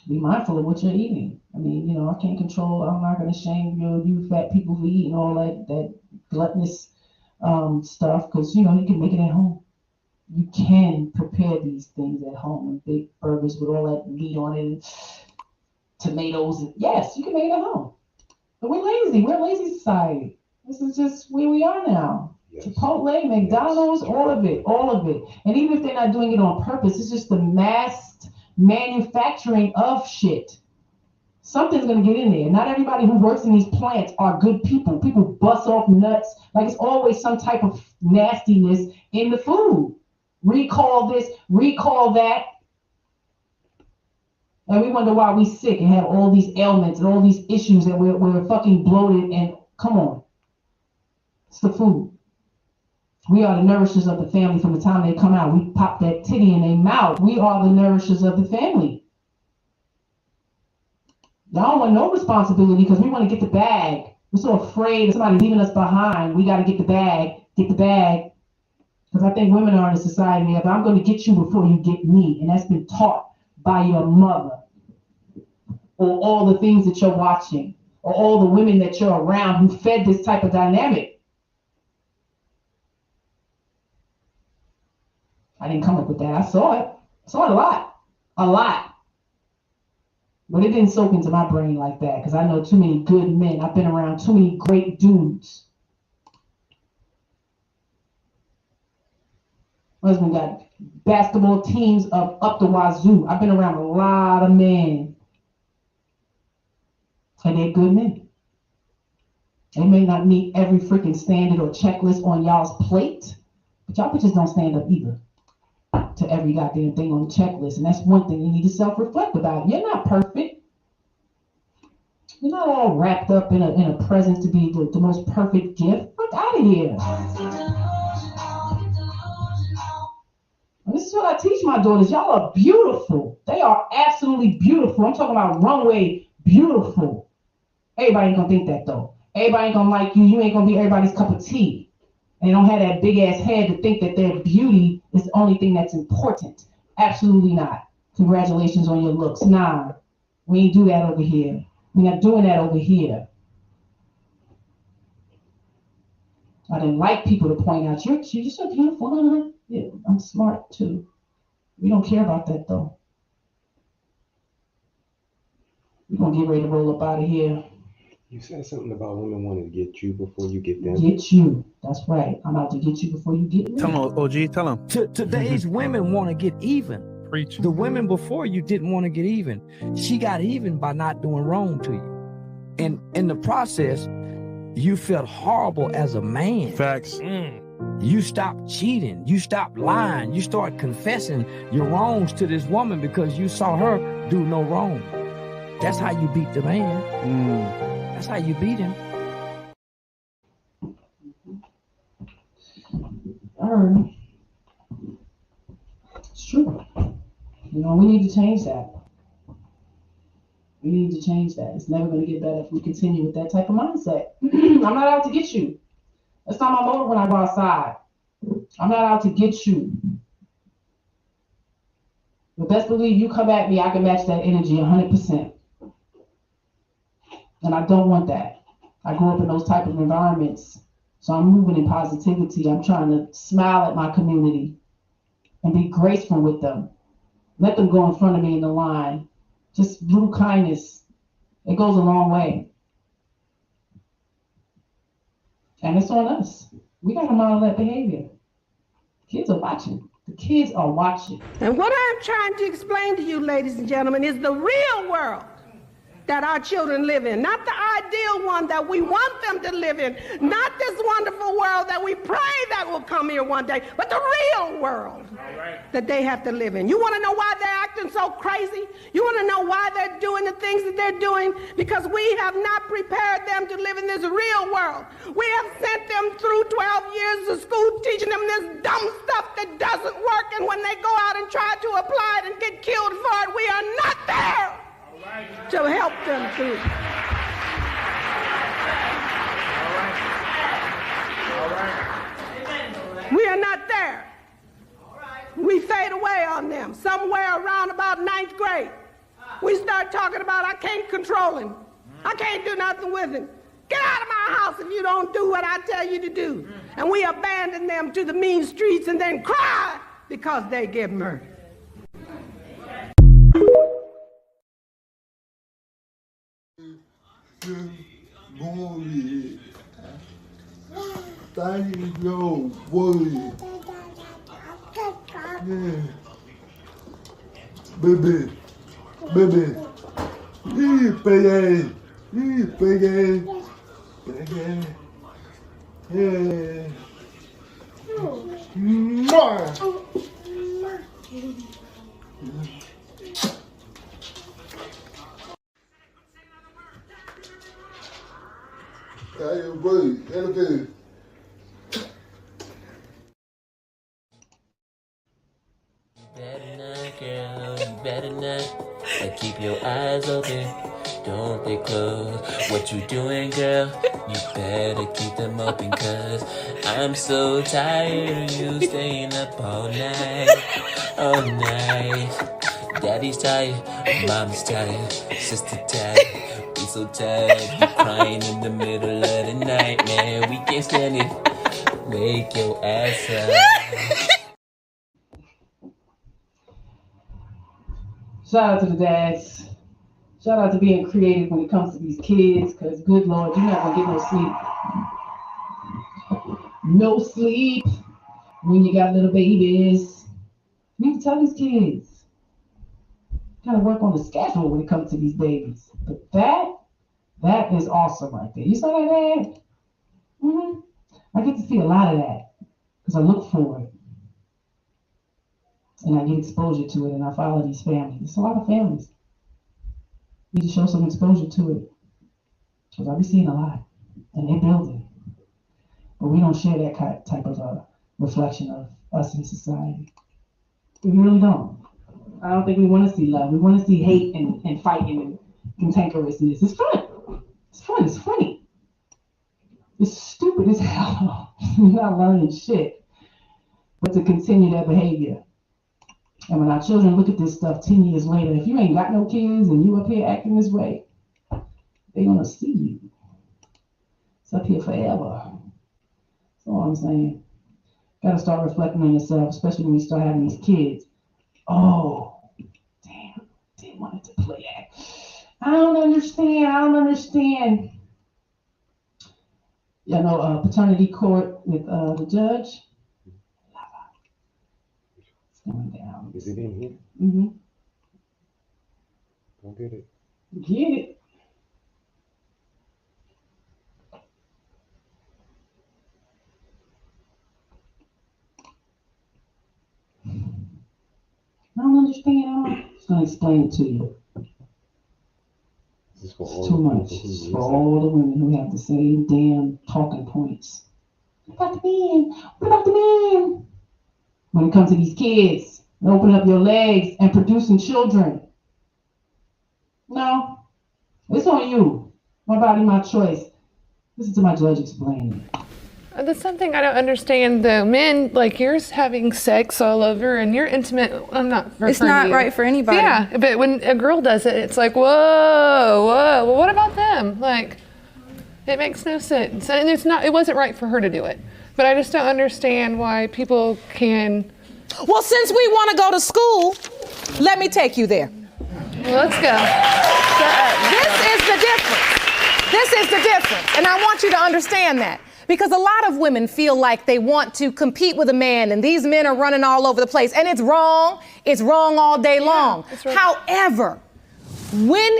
Be mindful of what you're eating. I mean, you know, I can't control. I'm not going to shame you fat people for eating all that gluttonous stuff, because, you know, you can make it at home. You can prepare these things at home, and big burgers with all that meat on it, and tomatoes. And yes, you can make it at home. But we're lazy. We're a lazy society. This is just where we are now. Yes. Chipotle, McDonald's, all of it. And even if they're not doing it on purpose, it's just the mass manufacturing of shit. Something's going to get in there. Not everybody who works in these plants are good people. People bust off nuts. Like, it's always some type of nastiness in the food. Recall this, recall that. And we wonder why we sick and have all these ailments and all these issues, and we're fucking bloated. And come on. It's the food. We are the nourishers of the family from the time they come out. We pop that titty in their mouth. We are the nourishers of the family. Y'all don't want no responsibility because we want to get the bag. We're so afraid of somebody leaving us behind. We got to get the bag, Because I think women are in a society of, I'm going to get you before you get me. And that's been taught by your mother, or all the things that you're watching, or all the women that you're around who fed this type of dynamic. I didn't come up with that. I saw it. I saw it a lot. A lot. But it didn't soak into my brain like that because I know too many good men. I've been around too many great dudes. My husband got basketball teams up the wazoo. I've been around a lot of men. And they're good men. They may not meet every freaking standard or checklist on y'all's plate, but y'all bitches don't stand up either to every goddamn thing on the checklist. And that's one thing you need to self-reflect about. You're not perfect. You're not all wrapped up in a present to be the most perfect gift. Fuck out of here. And this is what I teach my daughters. Y'all are beautiful. They are absolutely beautiful. I'm talking about runway beautiful. Everybody ain't gonna think that though. Everybody ain't gonna like you. You ain't gonna be everybody's cup of tea. And they don't have that big ass head to think that their beauty is the only thing that's important. Absolutely not. Congratulations on your looks. Nah, we ain't do that over here. We're not doing that over here. I didn't like people to point out, you're so beautiful, huh? Yeah, I'm smart too. We don't care about that though. We're gonna get ready to roll up out of here. You said something about women wanting to get you before you get them. Get you. That's right. I'm out to get you before you get me. Tell them, OG, tell them. Today's women want to get even. Preach. The women before you didn't want to get even. She got even by not doing wrong to you. And in the process, you felt horrible as a man. Facts. You stopped cheating. You stopped lying. You start confessing your wrongs to this woman because you saw her do no wrong. That's how you beat the man. That's how you beat him. It's true. You know, we need to change that. We need to change that. It's never going to get better if we continue with that type of mindset. I'm not out to get you. That's not my motive when I go outside. I'm not out to get you. But best believe you come at me, I can match that energy 100%. And I don't want that. I grew up in those type of environments. So I'm moving in positivity. I'm trying to smile at my community and be graceful with them. Let them go in front of me in the line. Just little kindness. It goes a long way. And it's on us. We got to model that behavior. Kids are watching. The kids are watching. And what I'm trying to explain to you, ladies and gentlemen, is the real world that our children live in, not the ideal one that we want them to live in, not this wonderful world that we pray that will come here one day, but the real world that they have to live in. You want to know why they're acting so crazy? You want to know why they're doing the things that they're doing? Because we have not prepared them to live in this real world. We have sent them through 12 years of school teaching them this dumb stuff that doesn't work, and when they go out and try to apply it and get killed for it, we are not there to help them through. We are not there. We fade away on them. Somewhere around about 9th grade, we start talking about, I can't control him. I can't do nothing with him. Get out of my house if you don't do what I tell you to do. And we abandon them to the mean streets and then cry because they get murdered. Baby, Better not. But keep your eyes open, don't they close. What you doing, girl? You better keep them open, cause I'm so tired of you staying up all night, all night. Daddy's tired, mom's tired, sister tired. We so tired, you crying in the middle of the night, man. We can't stand it. Wake your ass up. shout out to the dads. Shout out to being creative when it comes to these kids, because good Lord, you're not going to get no sleep. No sleep when you got little babies. You need to tell these kids. Kind of work on the schedule when it comes to these babies. But that is awesome right there. You saw that, Dad? Mm-hmm. I get to see a lot of that because I look for it. And I get exposure to it, and I follow these families. It's a lot of families. Need to show some exposure to it. Because I be seeing a lot. And they're building. But we don't share that type of reflection of us in society. We really don't. I don't think we want to see love. We want to see hate and fighting and cantankerousness. It's fun. It's fun. It's funny. It's stupid as hell. We're not learning shit. But to continue that behavior. And when our children look at this stuff 10 years later, if you ain't got no kids and you up here acting this way, they're going to see you. It's up here forever. That's all I'm saying. Got to start reflecting on yourself, especially when you start having these kids. Oh, damn, didn't want it to play that. I don't understand. You know, paternity court with the judge. It's going down. Is it in here? Mm-hmm. Go get it. Get it. I don't understand. I'm just going to explain it to you. This is for It's too much. It's for all the women who have the same damn talking points. What about the men? What about the men? When it comes to these kids, opening up your legs and producing children. No, it's on you. My body, my choice. Listen to my judge explain it. That's something I don't understand though. Men, like you're having sex all over and you're intimate. I'm not referring It's not to you. right for anybody. Yeah, but when a girl does it, it's like, whoa. Well, what about them? Like, it makes no sense. And it wasn't right for her to do it. But I just don't understand why people can. Well, since we want to go to school, let me take you there. Well, let's go. This is the difference. This is the difference. And I want you to understand that. Because a lot of women feel like they want to compete with a man and these men are running all over the place. And it's wrong. It's wrong all day long. Right. However, when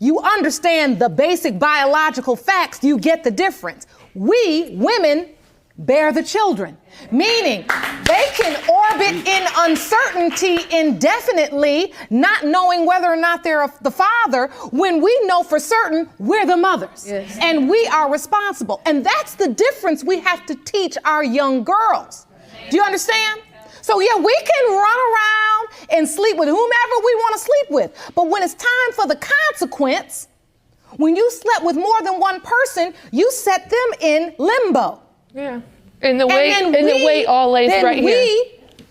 you understand the basic biological facts, you get the difference. We, women, bear the children, meaning they can orbit in uncertainty indefinitely, not knowing whether or not they're the father, when we know for certain we're the mothers. Yes. And we are responsible. And that's the difference we have to teach our young girls. Do you understand? So yeah, we can run around and sleep with whomever we want to sleep with. But when it's time for the consequence, when you slept with more than one person, you set them in limbo. Yeah. And the weight all lays right here.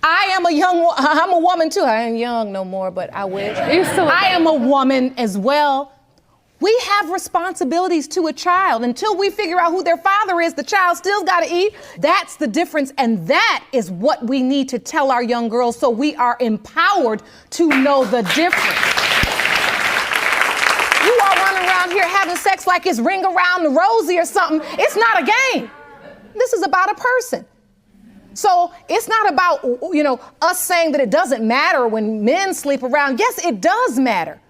I'm a woman too. I ain't young no more, but I wish. I am a woman as well. We have responsibilities to a child. Until we figure out who their father is, the child still's got to eat. That's the difference. And that is what we need to tell our young girls so we are empowered to know the difference. You all running around here having sex like it's Ring Around the Rosie or something. It's not a game. This is about a person. So it's not about, us saying that it doesn't matter when men sleep around. Yes, it does matter.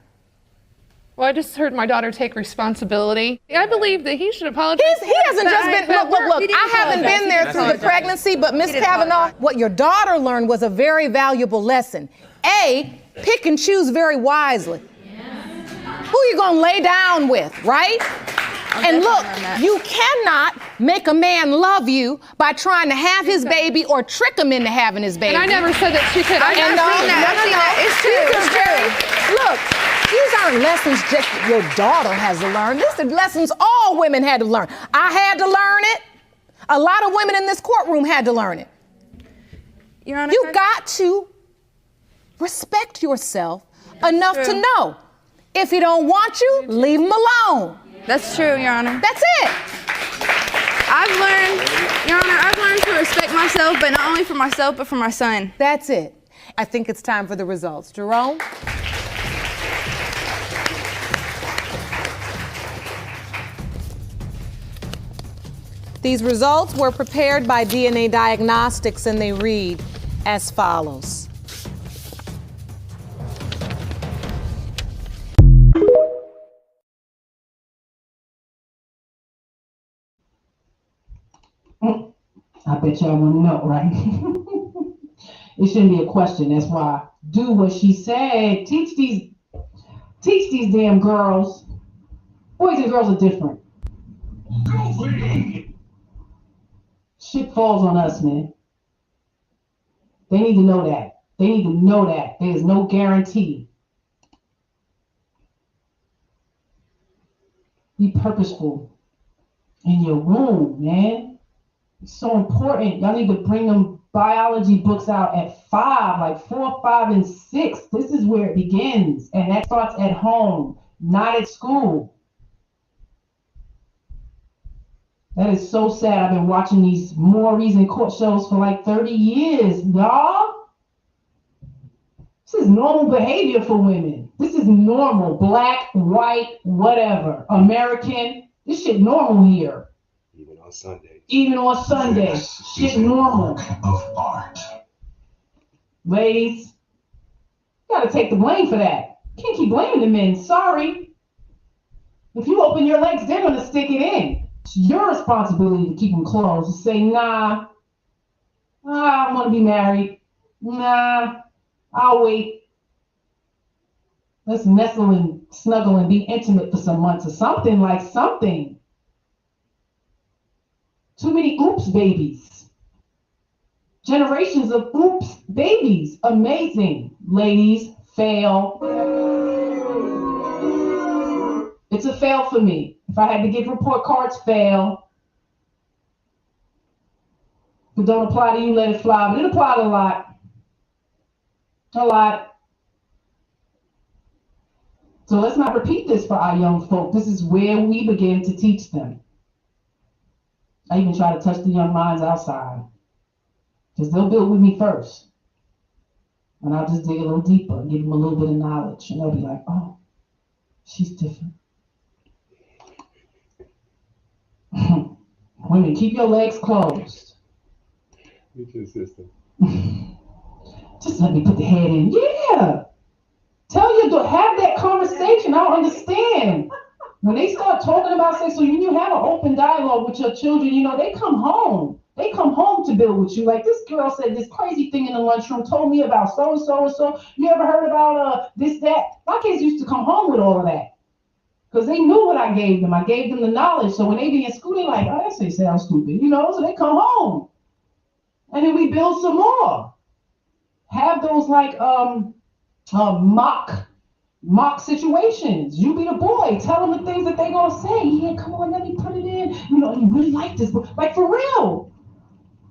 Well, I just heard my daughter take responsibility. I believe that he should apologize. He hasn't just been, look, I haven't been there through the pregnancy, but Miss Kavanaugh, what your daughter learned was a very valuable lesson. A, pick and choose very wisely. Who you gonna lay down with, right? And look, you cannot make a man love you by trying to have his baby or trick him into having his baby. And I never said that she could. I've seen that. It's true. Look, these aren't lessons just your daughter has to learn. These are lessons all women had to learn. I had to learn it. A lot of women in this courtroom had to learn it. Your Honor, you got to respect yourself enough to know. If he don't want you, leave him alone. That's true, Your Honor. That's it. I've learned to respect myself, but not only for myself, but for my son. That's it. I think it's time for the results. Jerome? These results were prepared by DNA Diagnostics, and they read as follows. I bet y'all want to know, right? It shouldn't be a question. That's why do what she said. Teach these damn girls. Boys and girls are different. Shit falls on us, man. They need to know that. They need to know that. There is no guarantee. Be purposeful in your womb, man. It's so important. Y'all need to bring them biology books out at 5, like 4, 5, and 6. This is where it begins. And that starts at home, not at school. That is so sad. I've been watching these Maury's and court shows for like 30 years, y'all. This is normal behavior for women. This is normal. Black, white, whatever. American. This shit normal here. Even on Sunday. Even on Sunday. Shit normal. Of art. Ladies, you gotta take the blame for that. You can't keep blaming the men. Sorry. If you open your legs, they're gonna stick it in. It's your responsibility to keep them closed. To say, nah, I want to be married. Nah, I'll wait. Let's nestle and snuggle and be intimate for some months or something like something. Too many oops babies. Generations of oops babies. Amazing. Ladies, fail. It's a fail for me. If I had to give report cards, fail. If it don't apply to you, let it fly. But it applied a lot. A lot. So let's not repeat this for our young folk. This is where we begin to teach them. I even try to touch the young minds outside. Because they'll build with me first. And I'll just dig a little deeper, give them a little bit of knowledge. And they'll be like, oh, she's different. Women, keep your legs closed. Meet your sister. Just let me put the head in. Yeah. Tell your daughter, have that conversation. I don't understand. When they start talking about sex, so when you have an open dialogue with your children, you know, they come home. They come home to build with you. Like this girl said this crazy thing in the lunchroom, told me about so and so and so. You ever heard about this, that? My kids used to come home with all of that. Because they knew what I gave them. I gave them the knowledge. So when they be in school, they're like, oh, that shit sounds stupid. You know, so they come home. And then we build some more. Have those like mock situations. You be the boy. Tell them the things that they gonna say. Yeah, come on, let me put it in. You know, you really like this. Like for real.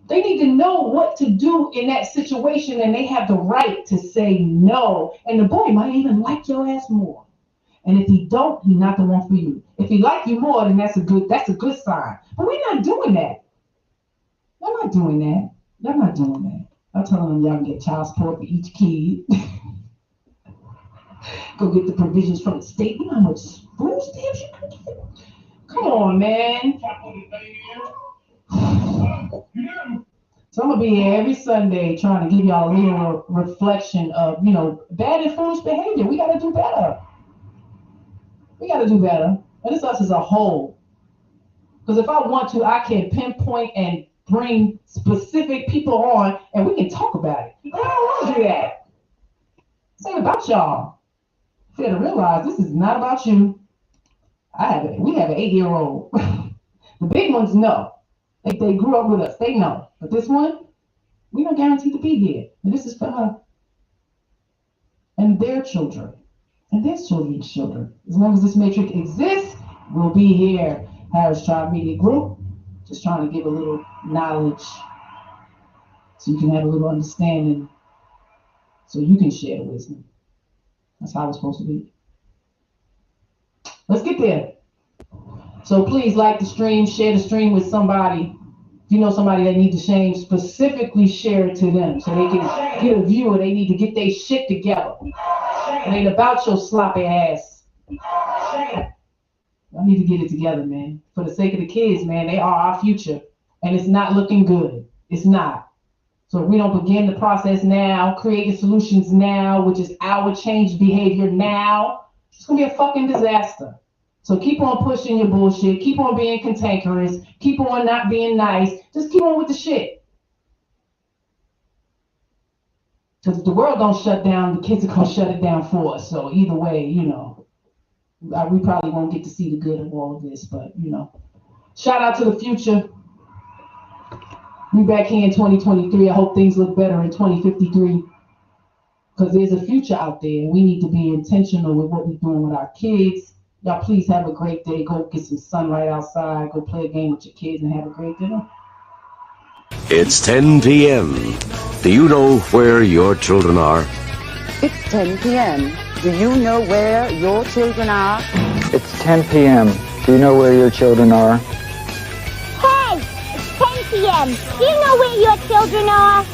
They need to know what to do in that situation, and they have the right to say no. And the boy might even like your ass more. And if he don't, he's not the one for you. If he like you more, then that's a good sign. But we're not doing that. Y'all not doing that. Y'all not doing that. I'm telling them y'all can get child support for each kid. Go get the provisions from the state. You know how much food stamps you can get? Come on, man. So I'm gonna be here every Sunday trying to give y'all a little reflection of, you know, bad and foolish behavior. We gotta do better. We got to do better. And it's us as a whole. Because if I want to, I can pinpoint and bring specific people on and we can talk about it. I don't want to do that. This ain't about y'all. You got to realize this is not about you. We have an 8-year-old. The big ones know. They grew up with us. They know. But this one, we don't guarantee to be here. And this is for her. And their children. And their children's children. As long as this matrix exists, we'll be here. Harris Tribe Media Group. Just trying to give a little knowledge so you can have a little understanding so you can share the wisdom. That's how it's supposed to be. Let's get there. So please like the stream, share the stream with somebody. If you know somebody that needs the shame, specifically share it to them so they can get a view or they need to get their shit together. It ain't about your sloppy ass. I need to get it together, man. For the sake of the kids, man, they are our future. And it's not looking good. It's not. So if we don't begin the process now, creating solutions now, which is our change behavior now, it's going to be a fucking disaster. So keep on pushing your bullshit. Keep on being cantankerous. Keep on not being nice. Just keep on with the shit. Because if the world don't shut down, the kids are going to shut it down for us. So either way, you know, we probably won't get to see the good of all of this. But, you know, shout out to the future. We back here in 2023. I hope things look better in 2053. Because there's a future out there. And we need to be intentional with what we're doing with our kids. Y'all please have a great day. Go get some sunlight outside. Go play a game with your kids and have a great dinner. It's 10 p.m. Do you know where your children are? It's 10 p.m. Do you know where your children are? It's 10 p.m. Do you know where your children are? Hey, it's 10 p.m. Do you know where your children are?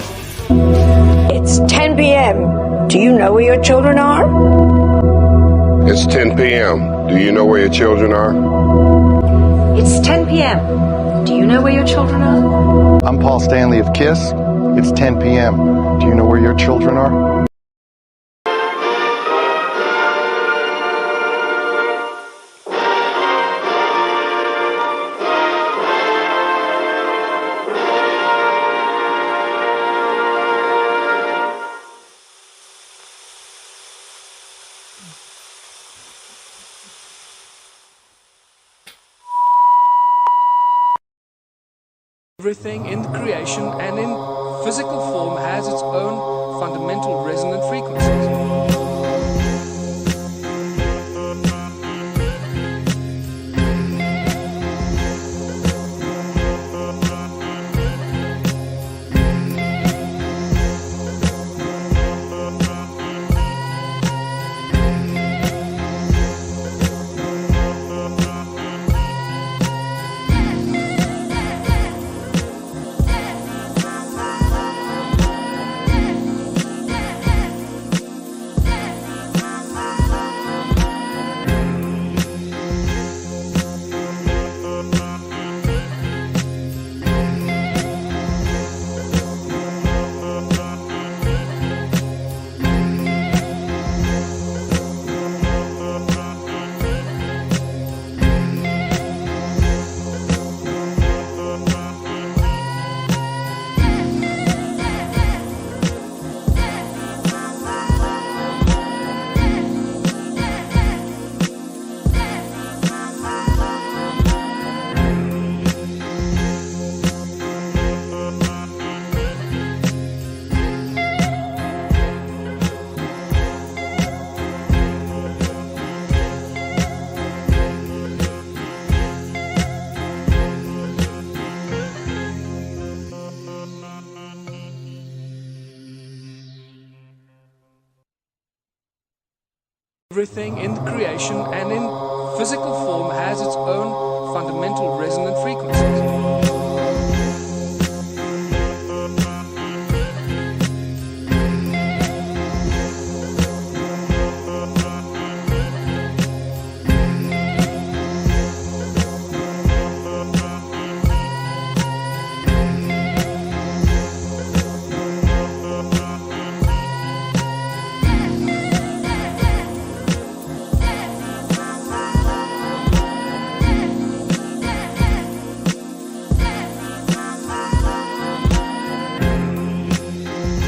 It's 10 p.m. Do you know where your children are? It's 10 p.m. Do you know where your children are? It's 10 p.m. Do you know where your children are? I'm Paul Stanley of KISS. It's 10 p.m. Do you know where your children are? Everything in creation and in physical form has its own fundamental resonant frequencies. Everything in creation and in physical form has its own fundamental resonant frequencies.